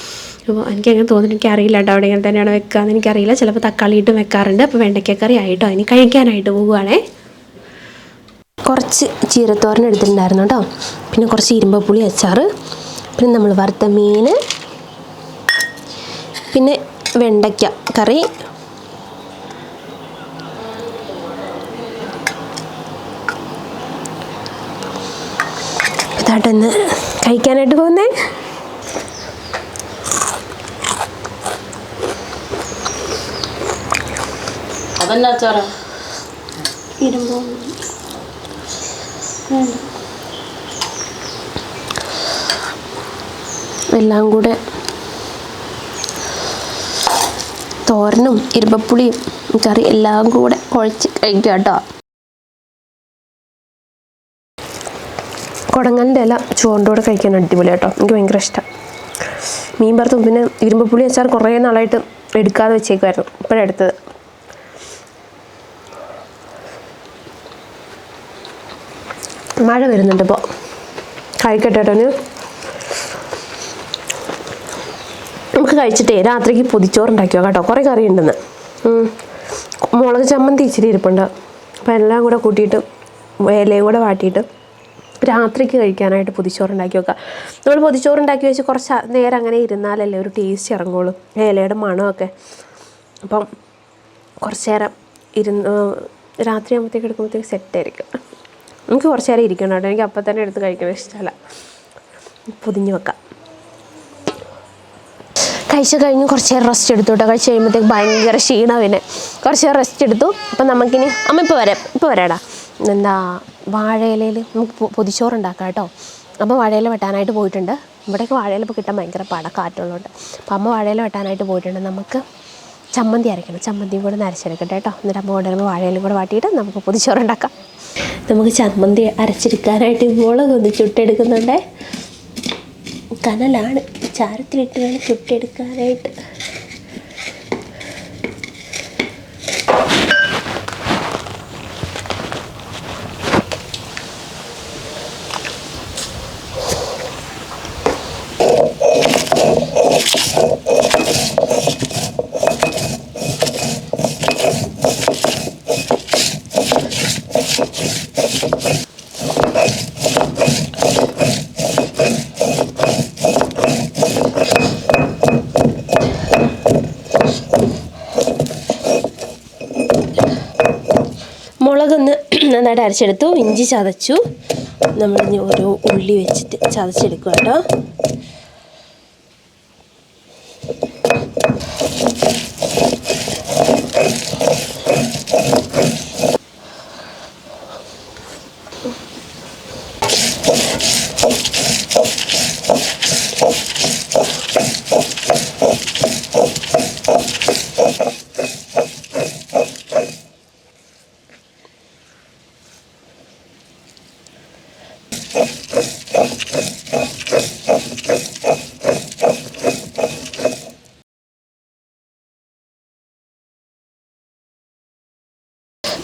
അപ്പോൾ എനിക്കങ്ങനെ തോന്നുന്നു, എനിക്കറിയില്ല കേട്ടോ അവിടെ ഇങ്ങനെ തന്നെയാണ് വെക്കാമെന്ന് എനിക്കറിയില്ല. ചിലപ്പോൾ തക്കാളി ഇട്ടും വെക്കാറുണ്ട്. അപ്പോൾ വെണ്ടയ്ക്കക്കറി ആയിട്ടോ ഇനി കഴിക്കാനായിട്ട് പോകുവാണേ. കുറച്ച് ചീരത്തോരൻ എടുത്തിട്ടുണ്ടായിരുന്നു കേട്ടോ. പിന്നെ കുറച്ച് ഇരുമ്പപ്പുളി അച്ചാറ്, പിന്നെ നമ്മൾ വറുത്ത മീൻ, പിന്നെ വെണ്ടയ്ക്ക കറി, ഇതായിട്ടൊന്ന് കഴിക്കാനായിട്ട് പോകുന്നേ. അതെന്നാ അച്ചാറാ? ഇരുമ്പോ എല്ലാം കൂടെ തോരനും ഇരുമ്പപ്പുളിയും കറി എല്ലാം കൂടെ കുഴച്ച് കഴിക്കുക കേട്ടോ. കുടങ്ങലിൻ്റെ ഇല ചോറിൻ്റെ കഴിക്കാൻ അടിപൊളി കേട്ടോ, എനിക്ക് ഭയങ്കര ഇഷ്ടം. മീൻ വറുത്തും പിന്നെ ഇരുമ്പുളി അച്ചാർ കുറേ നാളായിട്ട് എടുക്കാതെ വെച്ചേക്കുമായിരുന്നു, ഇപ്പോഴെടുത്തത്. മഴ വരുന്നുണ്ട് ഇപ്പോൾ, കഴിക്കട്ടെ കേട്ടോ. നമുക്ക് കഴിച്ചിട്ടേ രാത്രിക്ക് പൊതിച്ചോറുണ്ടാക്കിയോ കേട്ടോ, കുറേ കറി ഉണ്ടെന്ന്. മുളക് ചമ്മന്തി ഇച്ചിരി ഇരിപ്പുണ്ട്, അപ്പോൾ എല്ലാം കൂടെ കൂട്ടിയിട്ട് ഇലയും കൂടെ വാട്ടിയിട്ട് രാത്രിക്ക് കഴിക്കാനായിട്ട് പൊതിച്ചോറുണ്ടാക്കി വെക്കുക. നമ്മൾ പൊതിച്ചോറുണ്ടാക്കി വെച്ച് കുറച്ച് നേരം അങ്ങനെ ഇരുന്നാലല്ലേ ഒരു ടേസ്റ്റ് ഇറങ്ങുള്ളൂ, ഇലയുടെ മണമൊക്കെ. അപ്പം കുറച്ച് നേരം രാത്രി ആകുമ്പോഴത്തേക്ക് എടുക്കുമ്പോഴത്തേക്ക് സെറ്റായിരിക്കും. എനിക്ക് കുറച്ച് നേരം ഇരിക്കണം കേട്ടോ, എനിക്ക് അപ്പം തന്നെ എടുത്ത് കഴിക്കണം ഇഷ്ടമല്ല. പൊതിഞ്ഞ് വെക്കാം. കഴിച്ച് കഴിഞ്ഞ് കുറച്ച് നേരം റെസ്റ്റ് എടുത്തു കേട്ടോ. കഴിച്ച് കഴിയുമ്പോഴത്തേക്ക് ഭയങ്കര ക്ഷീണം, പിന്നെ കുറച്ച് നേരം റെസ്റ്റ് എടുത്തു. അപ്പം നമുക്കിനി അമ്മ ഇപ്പോൾ വരാടാ എന്താ വാഴയിലയിൽ നമുക്ക് പൊതിച്ചോറുണ്ടാക്കാം കേട്ടോ. അപ്പോൾ വാഴയില വെട്ടാനായിട്ട് പോയിട്ടുണ്ട്. ഇവിടേക്ക് വാഴയില ഇപ്പോൾ കിട്ടാൻ ഭയങ്കര കാറ്റുള്ളതുകൊണ്ട്. അപ്പോൾ അമ്മ വാഴയില വെട്ടാനായിട്ട് പോയിട്ടുണ്ട്. നമുക്ക് ചമ്മന്തി അരയ്ക്കണം, ചമ്മന്തിയും കൂടെ അരച്ചെടുക്കട്ടെ കേട്ടോ. എന്നിട്ട് അമ്മ കൊണ്ടുവരുമ്പോൾ വാഴയിലും കൂടെ വാട്ടിയിട്ട് നമുക്ക് പൊതിച്ചോറുണ്ടാക്കാം. നമുക്ക് ചമ്മന്തി അരച്ചെടുക്കാനായിട്ട് മുളകൊന്ന് ചുട്ടെടുക്കുന്നുണ്ട്. കനലാണ്, ചാരത്തിലിട്ട് വേണം ചുട്ടെടുക്കാനായിട്ട്. മുളകൊന്ന് നന്നായിട്ട് അരച്ചെടുത്തു, ഇഞ്ചി ചതച്ചു. നമ്മളിനി ഓരോ ഉള്ളി വെച്ചിട്ട് ചതച്ചെടുക്കുക കേട്ടോ.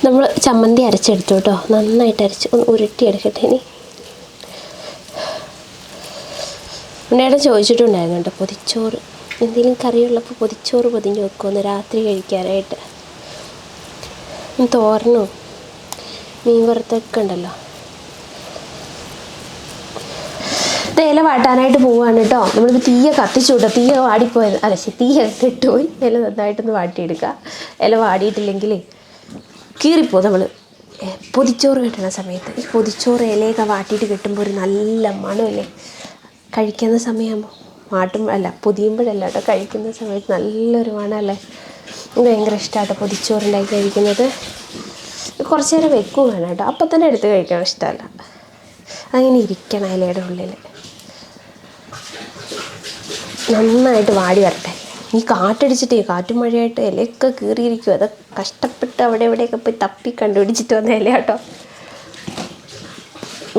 നമ്മൾ ചമ്മന്തി അരച്ചെടുത്തു കേട്ടോ, നന്നായിട്ട് അരച്ച് ഒന്ന് ഉരുട്ടിയെടുക്കട്ടെ. ഇനി ഉണ്ണേടെ ചോദിച്ചിട്ടുണ്ടായിരുന്നു കേട്ടോ, പൊതിച്ചോറ് എന്തെങ്കിലും കറിയുള്ളപ്പോൾ പൊതിച്ചോറ് പൊതിഞ്ഞ് വെക്കുമെന്ന് രാത്രി കഴിക്കാനായിട്ട്. തോരനും മീൻ വറുത്തൊക്കെ ഉണ്ടല്ലോ. ഇല വാട്ടാനായിട്ട് പോവുകയാണ് കേട്ടോ. നമ്മളിപ്പോൾ തീയ കത്തിച്ചു വിട്ടോ, തീയ വാടിപ്പോയത് തീയ കെട്ടുപോയി. ഇല നന്നായിട്ടൊന്ന് വാട്ടിയെടുക്കുക. ഇല വാടിയിട്ടില്ലെങ്കിൽ കീറിപ്പോ. നമ്മൾ പൊതിച്ചോറ് കിട്ടുന്ന സമയത്ത് ഈ പൊതിച്ചോറ് ഇലയൊക്കെ വാട്ടിയിട്ട് കിട്ടുമ്പോൾ ഒരു നല്ല മണമല്ലേ. കഴിക്കുന്ന സമയമാകുമ്പോൾ പൊതിയുമ്പോഴല്ല കേട്ടോ, കഴിക്കുന്ന സമയത്ത് നല്ലൊരു മണമല്ലേ. എനിക്ക് ഭയങ്കര ഇഷ്ടമാട്ടോ പൊതിച്ചോറുണ്ടാക്കി കഴിക്കുന്നത്. കുറച്ച് നേരം വെക്കും വേണം കേട്ടോ, അപ്പം തന്നെ എടുത്ത് കഴിക്കാൻ ഇഷ്ടമല്ല. അങ്ങനെ ഇരിക്കണം ഇലയുടെ ഉള്ളിൽ. നന്നായിട്ട് വാടി വരട്ടെ. ഈ കാറ്റടിച്ചിട്ട് കാറ്റും മഴയായിട്ട് ഇലയൊക്കെ കീറിയിരിക്കും. അത് കഷ്ടപ്പെട്ട് അവിടെ എവിടെയൊക്കെ പോയി തപ്പി കണ്ടുപിടിച്ചിട്ട് വന്ന ഇല കേട്ടോ.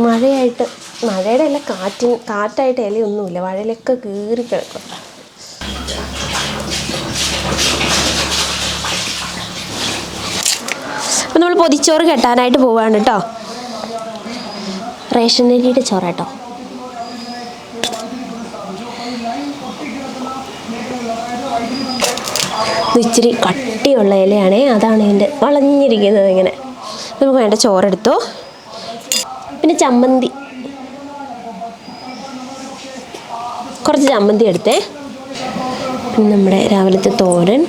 മഴയുടെ ഇല കാറ്റായിട്ട് ഇലയൊന്നുമില്ല, മഴയിലൊക്കെ കീറി കിടക്കും. അപ്പം നമ്മൾ പൊതിച്ചോറ് കെട്ടാനായിട്ട് പോവാണ് കേട്ടോ. റേഷൻ അരിയുടെ ചോറ് കേട്ടോ. ഇച്ചിരി കട്ടിയുള്ള ഇലയാണേ, അതാണ് ഇതിൻ്റെ വളഞ്ഞിരിക്കുന്നത്. ഇങ്ങനെ നമുക്ക് വേണ്ട ചോറെടുത്തു. പിന്നെ ചമ്മന്തി, കുറച്ച് ചമ്മന്തി എടുത്തേ. പിന്നെ നമ്മുടെ രാവിലത്തെ തോരൻ,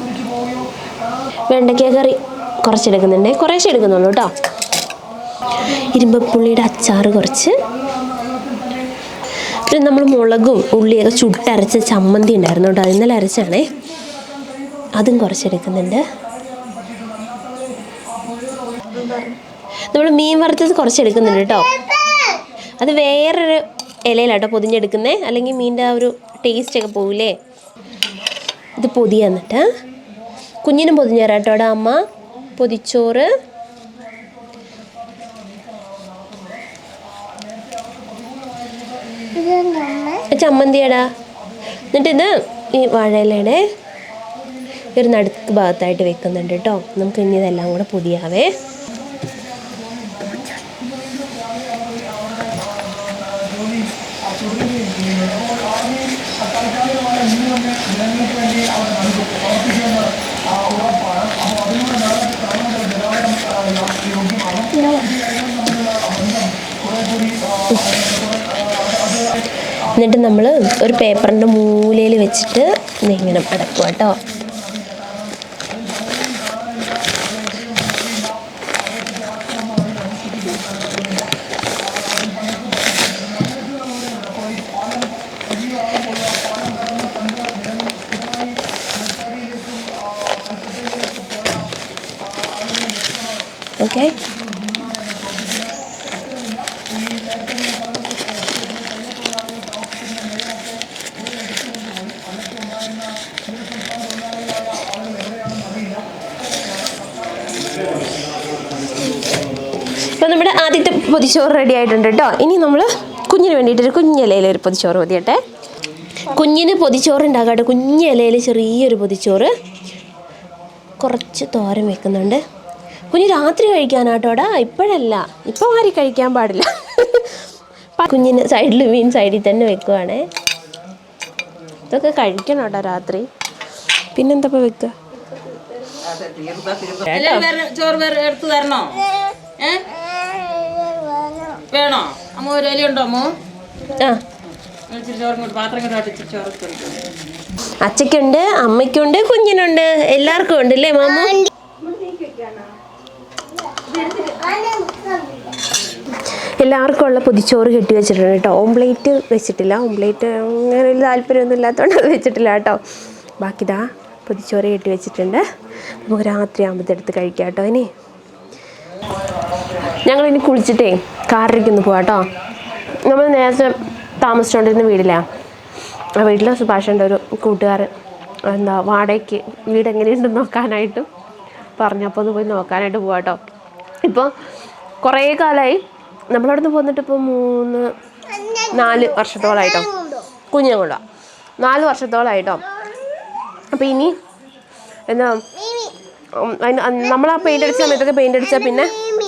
വെണ്ടയ്ക്ക കറി കുറച്ചെടുക്കുന്നുണ്ട്, കുറേശ്ശെ എടുക്കുന്നുള്ളൂ കേട്ടോ. ഇരുമ്പപ്പുള്ളിയുടെ അച്ചാർ കുറച്ച്. പിന്നെ നമ്മൾ മുളകും ഉള്ളിയൊക്കെ ചുട്ടരച്ച ചമ്മന്തി ഉണ്ടായിരുന്നു കേട്ടോ, ഇന്നലെ അരച്ചാണേ, അതും കുറച്ചെടുക്കുന്നുണ്ട്. നമ്മൾ മീൻ വറുത്തത് കുറച്ചെടുക്കുന്നുണ്ട് കേട്ടോ. അത് വേറൊരു ഇലയിലാട്ടോ പൊതിഞ്ഞെടുക്കുന്നത്, അല്ലെങ്കിൽ മീനിൻ്റെ ആ ഒരു ടേസ്റ്റൊക്കെ പോവില്ലേ. ഇത് പൊതിയ എന്നിട്ട് കുഞ്ഞിനും പൊതിഞ്ഞു തരാം കേട്ടോ അമ്മ. പൊതിച്ചോറ് ചമ്മന്തിയാടാ. എന്നിട്ട് ഇത് ഈ വാഴയിലയുടെ ഒരു നടുക്ക് ഭാഗത്തായിട്ട് വെക്കുന്നുണ്ട് കേട്ടോ. നമുക്ക് ഇനി ഇതെല്ലാം കൂടെ പൊതിയാവേ. എന്നിട്ട് നമ്മൾ ഒരു പേപ്പറിൻ്റെ മൂലയിൽ വെച്ചിട്ട് ഇങ്ങനെ അടക്കുക കേട്ടോ. ഓക്കെ, ഇപ്പം നമ്മുടെ ആദ്യത്തെ പൊതിച്ചോറ് റെഡി ആയിട്ടുണ്ട് കേട്ടോ. ഇനി നമ്മൾ കുഞ്ഞിന് വേണ്ടിയിട്ടൊരു കുഞ്ഞിലയിൽ ഒരു പൊതിച്ചോറ് പൊതിയട്ടെ. കുഞ്ഞിന് പൊതിച്ചോറ് ഉണ്ടാകട്ടെ. കുഞ്ഞിലയിൽ ചെറിയൊരു പൊതിച്ചോറ്, കുറച്ച് തോരൻ വെക്കുന്നുണ്ട്. കുഞ്ഞ് രാത്രി കഴിക്കാനാട്ടോടാ, ഇപ്പോഴല്ല, ഇപ്പം ആരും കഴിക്കാൻ പാടില്ല. കുഞ്ഞിന് സൈഡിൽ സൈഡിൽ തന്നെ വെക്കുവാണേ. ഇതൊക്കെ കഴിക്കണം കേട്ടോ രാത്രി. പിന്നെന്താ വെക്കുക? ചോറ് എടുത്തു തരണോ? വേണോ അമ്മ? ഒരു ഇലയുണ്ടോ അമ്മ? അച്ഛക്കുണ്ട്, അമ്മയ്ക്കുണ്ട്, കുഞ്ഞിനുണ്ട്, എല്ലാവർക്കും ഉണ്ട് അല്ലേ മാമ? എല്ലാവർക്കും ഉള്ള പൊതിച്ചോറ് കെട്ടി വെച്ചിട്ടുണ്ട് കേട്ടോ. ഓംപ്ലേറ്റ് വെച്ചിട്ടില്ല. ഓംപ്ലേറ്റ് അങ്ങനെ വലിയ താല്പര്യമൊന്നും ഇല്ലാത്തതുകൊണ്ട് അത് വെച്ചിട്ടില്ല കേട്ടോ. ബാക്കി ഇതാ പൊതിച്ചോറ് കെട്ടി വെച്ചിട്ടുണ്ട്. നമുക്ക് രാത്രി ആകുമ്പോഴത്തെ എടുത്ത് കഴിക്കാം കേട്ടോ. ഇനി ഞങ്ങളിനി കുളിച്ചിട്ടേ കാറിലേക്കൊന്ന് പോകാം കേട്ടോ. നമ്മൾ നേരത്തെ താമസിച്ചുകൊണ്ടിരുന്ന വീടിലാണ്. ആ വീട്ടിലെ സുഭാഷിൻ്റെ ഒരു കൂട്ടുകാരൻ വാടകയ്ക്ക് വീട് എങ്ങനെയുണ്ടെന്ന് നോക്കാനായിട്ട് പറഞ്ഞപ്പോൾ ഒന്ന് പോയി നോക്കാനായിട്ട് പോകാം കേട്ടോ. ഇപ്പോൾ കുറേ കാലമായി നമ്മളവിടെ നിന്ന് പോന്നിട്ട് ഇപ്പോൾ 3-4 വർഷത്തോളമായിട്ടോ. കുഞ്ഞിനെ കൊണ്ടുപോകാം 4 വർഷത്തോളമായിട്ടോ. അപ്പോൾ ഇനി എന്താ നമ്മൾ ആ പെയിൻ്റ് അടിച്ച സമയത്തൊക്കെ പെയിൻ്റ് അടിച്ചാൽ പിന്നെ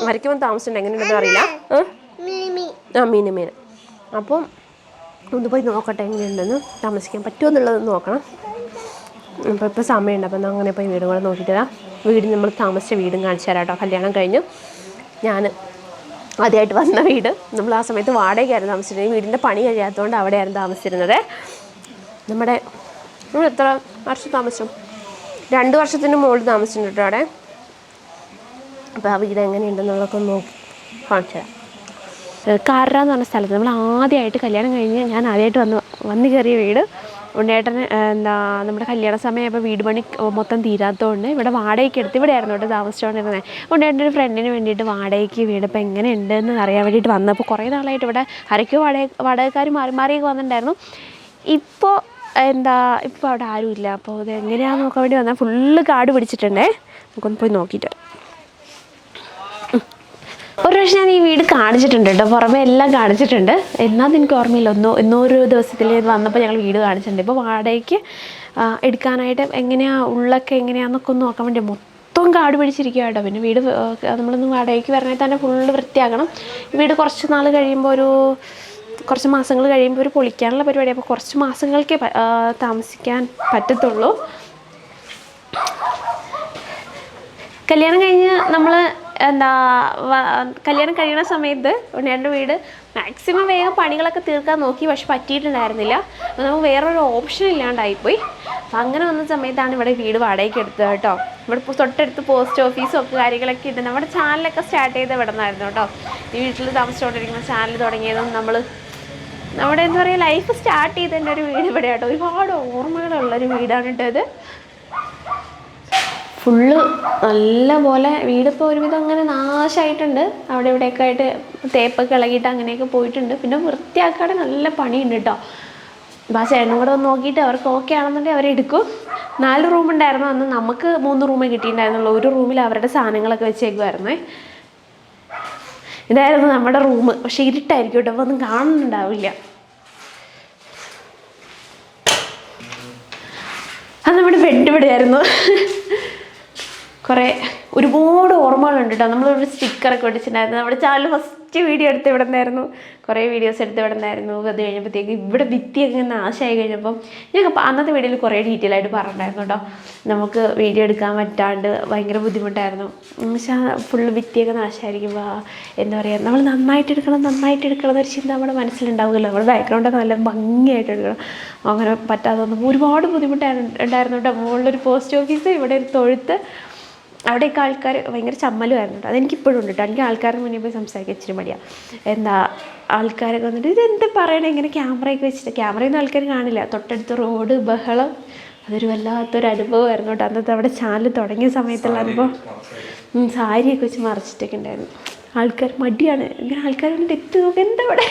വരയ്ക്കുമ്പോൾ താമസിച്ചിട്ടുണ്ട്, എങ്ങനെയുണ്ടെന്ന് അറിയില്ല. മീൻ അപ്പം ഒന്ന് പോയി നോക്കട്ടെ എങ്ങനെയുണ്ടെന്ന്, താമസിക്കാൻ പറ്റുമോ എന്നുള്ളത് നോക്കണം. അപ്പോൾ ഇപ്പോൾ സമയമുണ്ട്. അപ്പം അങ്ങനെ പോയി വീടും കൂടെ നോക്കിയിട്ട് വീട് നമ്മൾ താമസിച്ച വീടും കാണിച്ചു തരാം കേട്ടോ. കല്യാണം കഴിഞ്ഞു ഞാൻ ആദ്യമായിട്ട് വന്ന വീട്. നമ്മൾ ആ സമയത്ത് വാടകയ്ക്കായിരുന്നു താമസിച്ചിരുന്നത്. ഈ വീടിൻ്റെ പണി കഴിയാത്തതുകൊണ്ട് അവിടെയായിരുന്നു താമസിച്ചിരുന്നത്. നമ്മൾ എത്ര വർഷം താമസിച്ചു? 2 വർഷത്തിന് മുകളിൽ താമസിച്ചിട്ടുണ്ട് കേട്ടോ അവിടെ. അപ്പോൾ ആ വീട് എങ്ങനെയുണ്ടെന്നുള്ളതൊക്കെ നോക്കി കാണിച്ചു തരാം. കാറ എന്ന് പറഞ്ഞ സ്ഥലത്ത് നമ്മൾ ആദ്യമായിട്ട് കല്യാണം കഴിഞ്ഞ് ഞാൻ ആദ്യമായിട്ട് വന്ന് കയറിയ വീട്. ഉണ്ണേട്ടന് നമ്മുടെ കല്യാണ സമയമായപ്പോൾ വീട് പണി മൊത്തം തീരാത്തതുകൊണ്ട് ഇവിടെ വാടകയ്ക്ക് എടുത്ത് ഇവിടെയായിരുന്നു കേട്ടോ താമസിച്ചുകൊണ്ടിരുന്നത്. ഉണ്ണേട്ടൻ്റെ ഒരു ഫ്രണ്ടിന് വേണ്ടിയിട്ട് വാടകയ്ക്ക് വീട് ഇപ്പോൾ എങ്ങനെ ഉണ്ടെന്ന് അറിയാൻ വേണ്ടിയിട്ട് വന്നപ്പോൾ കുറേ നാളായിട്ട് ഇവിടെ ആരൊക്കെയോ വാടകക്കാർ മാറിയൊക്കെ വന്നിട്ടുണ്ടായിരുന്നു. ഇപ്പോൾ ഇപ്പോൾ അവിടെ ആരുമില്ല. അപ്പോൾ ഇത് എങ്ങനെയാണെന്ന് നോക്കാൻ വേണ്ടി വന്നാൽ ഫുള്ള് കാട് പിടിച്ചിട്ടുണ്ടേ. നമുക്കൊന്ന് പോയി നോക്കിയിട്ട് വരാം. ഒരു പ്രാവശ്യം ഞാൻ ഈ വീട് കാണിച്ചിട്ടുണ്ട് കേട്ടോ, പുറമെ എല്ലാം കാണിച്ചിട്ടുണ്ട്. എന്നാന്ന് എനിക്ക് ഓർമ്മയില്ല. ഒരു ദിവസത്തിൽ വന്നപ്പോൾ ഞങ്ങൾ വീട് കാണിച്ചിട്ടുണ്ട്. ഇപ്പോൾ വാടകയ്ക്ക് എടുക്കാനായിട്ട് ഉള്ളൊക്കെ എങ്ങനെയാണെന്നൊക്കെ ഒന്ന് നോക്കാൻ വേണ്ടി മൊത്തം കാട് പിടിച്ചിരിക്കുക കേട്ടോ. പിന്നെ വീട് നമ്മളൊന്ന് വാടകയ്ക്ക് വരണേ തന്നെ ഫുള്ള് വൃത്തിയാക്കണം. വീട് കുറച്ച് നാൾ കഴിയുമ്പോൾ കുറച്ച് മാസങ്ങൾ കഴിയുമ്പോൾ ഒരു പൊളിക്കാനുള്ള പരിപാടി. അപ്പോൾ കുറച്ച് മാസങ്ങൾക്കേ താമസിക്കാൻ പറ്റത്തുള്ളൂ. കല്യാണം കഴിഞ്ഞ് നമ്മൾ കല്യാണം കഴിയുന്ന സമയത്ത് ഉണ്ണേൻ്റെ വീട് മാക്സിമം വേഗം പണികളൊക്കെ തീർക്കാൻ നോക്കി, പക്ഷെ പറ്റിയിട്ടുണ്ടായിരുന്നില്ല. അപ്പോൾ നമുക്ക് വേറൊരു ഓപ്ഷൻ ഇല്ലാണ്ടായിപ്പോയി. അപ്പം അങ്ങനെ വന്ന സമയത്താണ് ഇവിടെ വീട് വാടകയ്ക്ക് എടുത്തത് കേട്ടോ. ഇവിടെ തൊട്ടടുത്ത് പോസ്റ്റ് ഓഫീസും ഒക്കെ കാര്യങ്ങളൊക്കെ ഉണ്ട്. നമ്മുടെ ചാനലൊക്കെ സ്റ്റാർട്ട് ചെയ്ത് ഇവിടെ നിന്നായിരുന്നു കേട്ടോ. ഈ വീട്ടിൽ താമസിച്ചുകൊണ്ടിരിക്കുന്ന ചാനൽ തുടങ്ങിയതും നമ്മുടെ എന്താ പറയുക ലൈഫ് സ്റ്റാർട്ട് ചെയ്തതിൻ്റെ ഒരു വീട് ഇവിടെ കേട്ടോ. ഒരുപാട് ഓർമ്മകളുള്ളൊരു വീടാണ് കേട്ടോ ഇത്. ഫുള്ള് നല്ല പോലെ വീടിപ്പോൾ ഒരുവിധം അങ്ങനെ നാശമായിട്ടുണ്ട്. അവിടെ ഇവിടെയൊക്കെ ആയിട്ട് തേപ്പൊക്കെ ഇളകിയിട്ട് അങ്ങനെയൊക്കെ പോയിട്ടുണ്ട്. പിന്നെ വൃത്തിയാക്കാതെ നല്ല പണിയുണ്ട് കേട്ടോ. അപ്പോൾ ആ ചേട്ടനും കൂടെ ഒന്ന് നോക്കിയിട്ട് അവർക്ക് ഓക്കെ ആണെന്നുണ്ടെങ്കിൽ അവരെടുക്കും. 4 റൂമുണ്ടായിരുന്നു അന്ന്. നമുക്ക് 3 റൂമേ കിട്ടിയിട്ടുണ്ടായിരുന്നുള്ളൂ. ഒരു റൂമിൽ അവരുടെ സാധനങ്ങളൊക്കെ വെച്ചേക്കുമായിരുന്നേ. ഇതായിരുന്നു നമ്മുടെ റൂം. പക്ഷേ ഇരുട്ടായിരിക്കും കേട്ടോ, അപ്പോൾ ഒന്നും കാണുന്നുണ്ടാവില്ല. നമ്മുടെ ബെഡ് ഇവിടെയായിരുന്നു. കുറേ ഒരുപാട് ഓർമ്മകളുണ്ട് കേട്ടോ. നമ്മളൊരു സ്റ്റിക്കറൊക്കെ ഒട്ടിച്ചിട്ടുണ്ടായിരുന്നു. നമ്മുടെ ചാനൽ ഫസ്റ്റ് വീഡിയോ എടുത്ത് ഇവിടെ നിന്നായിരുന്നു, കുറേ വീഡിയോസ് എടുത്ത് ഇവിടെ നിന്നായിരുന്നു. അത് കഴിഞ്ഞപ്പോഴത്തേക്ക് ഇവിടെ ഭിത്തിയൊക്കെ നാശമായി കഴിഞ്ഞപ്പം ഞാൻ അന്നത്തെ വീഡിയോയിൽ കുറേ ഡീറ്റെയിൽ ആയിട്ട് പറഞ്ഞിട്ടുണ്ടായിരുന്നു കേട്ടോ. നമുക്ക് വീഡിയോ എടുക്കാൻ പറ്റാണ്ട് ഭയങ്കര ബുദ്ധിമുട്ടായിരുന്നു. പക്ഷേ ഫുള്ള് ഭിത്തിയൊക്കെ നാശമായിരിക്കുമ്പോൾ എന്താ പറയുക, നമ്മൾ നന്നായിട്ട് എടുക്കണം എന്നൊരു ചിന്ത നമ്മുടെ മനസ്സിലുണ്ടാവുമല്ലോ. നമ്മുടെ ബാക്ക്ഗ്രൗണ്ടൊക്കെ നല്ല ഭംഗിയായിട്ട് എടുക്കണം. അങ്ങനെ പറ്റാതെ വന്നപ്പോൾ ഒരുപാട് ബുദ്ധിമുട്ടായിരുന്നു കേട്ടോ. മുകളിലൊരു പോസ്റ്റ് ഓഫീസ്, ഇവിടെ ഒരു തൊഴുത്ത്, അവിടെയൊക്കെ ആൾക്കാർ ഭയങ്കര ചമ്മലുമായിരുന്നു കേട്ടോ. അതെനിക്കിപ്പോഴും ഉണ്ട് കേട്ടോ. എനിക്ക് ആൾക്കാരുടെ മുന്നിൽ പോയി സംസാരിക്കാൻ ഇച്ചിരി മടിയാണ്. എന്താ ആൾക്കാരൊക്കെ വന്നിട്ട് ഇതെന്ത് പറയണേ, ഇങ്ങനെ ക്യാമറയൊക്കെ വെച്ചിട്ട്, ക്യാമറയൊന്നും ആൾക്കാർ കാണില്ല, തൊട്ടടുത്ത് റോഡ് ബഹളം. അതൊരു വല്ലാത്തൊരു അനുഭവമായിരുന്നു കേട്ടോ. അന്നത്തെ അവിടെ ചാനൽ തുടങ്ങിയ സമയത്തുള്ള അനുഭവം. സാരിയൊക്കെ വെച്ച് മറച്ചിട്ടൊക്കെ ഉണ്ടായിരുന്നു. ആൾക്കാർ മടിയാണ്, ഇങ്ങനെ ആൾക്കാർ വന്നിട്ട് എത്തി നോക്കുക എന്താ ഇവിടെ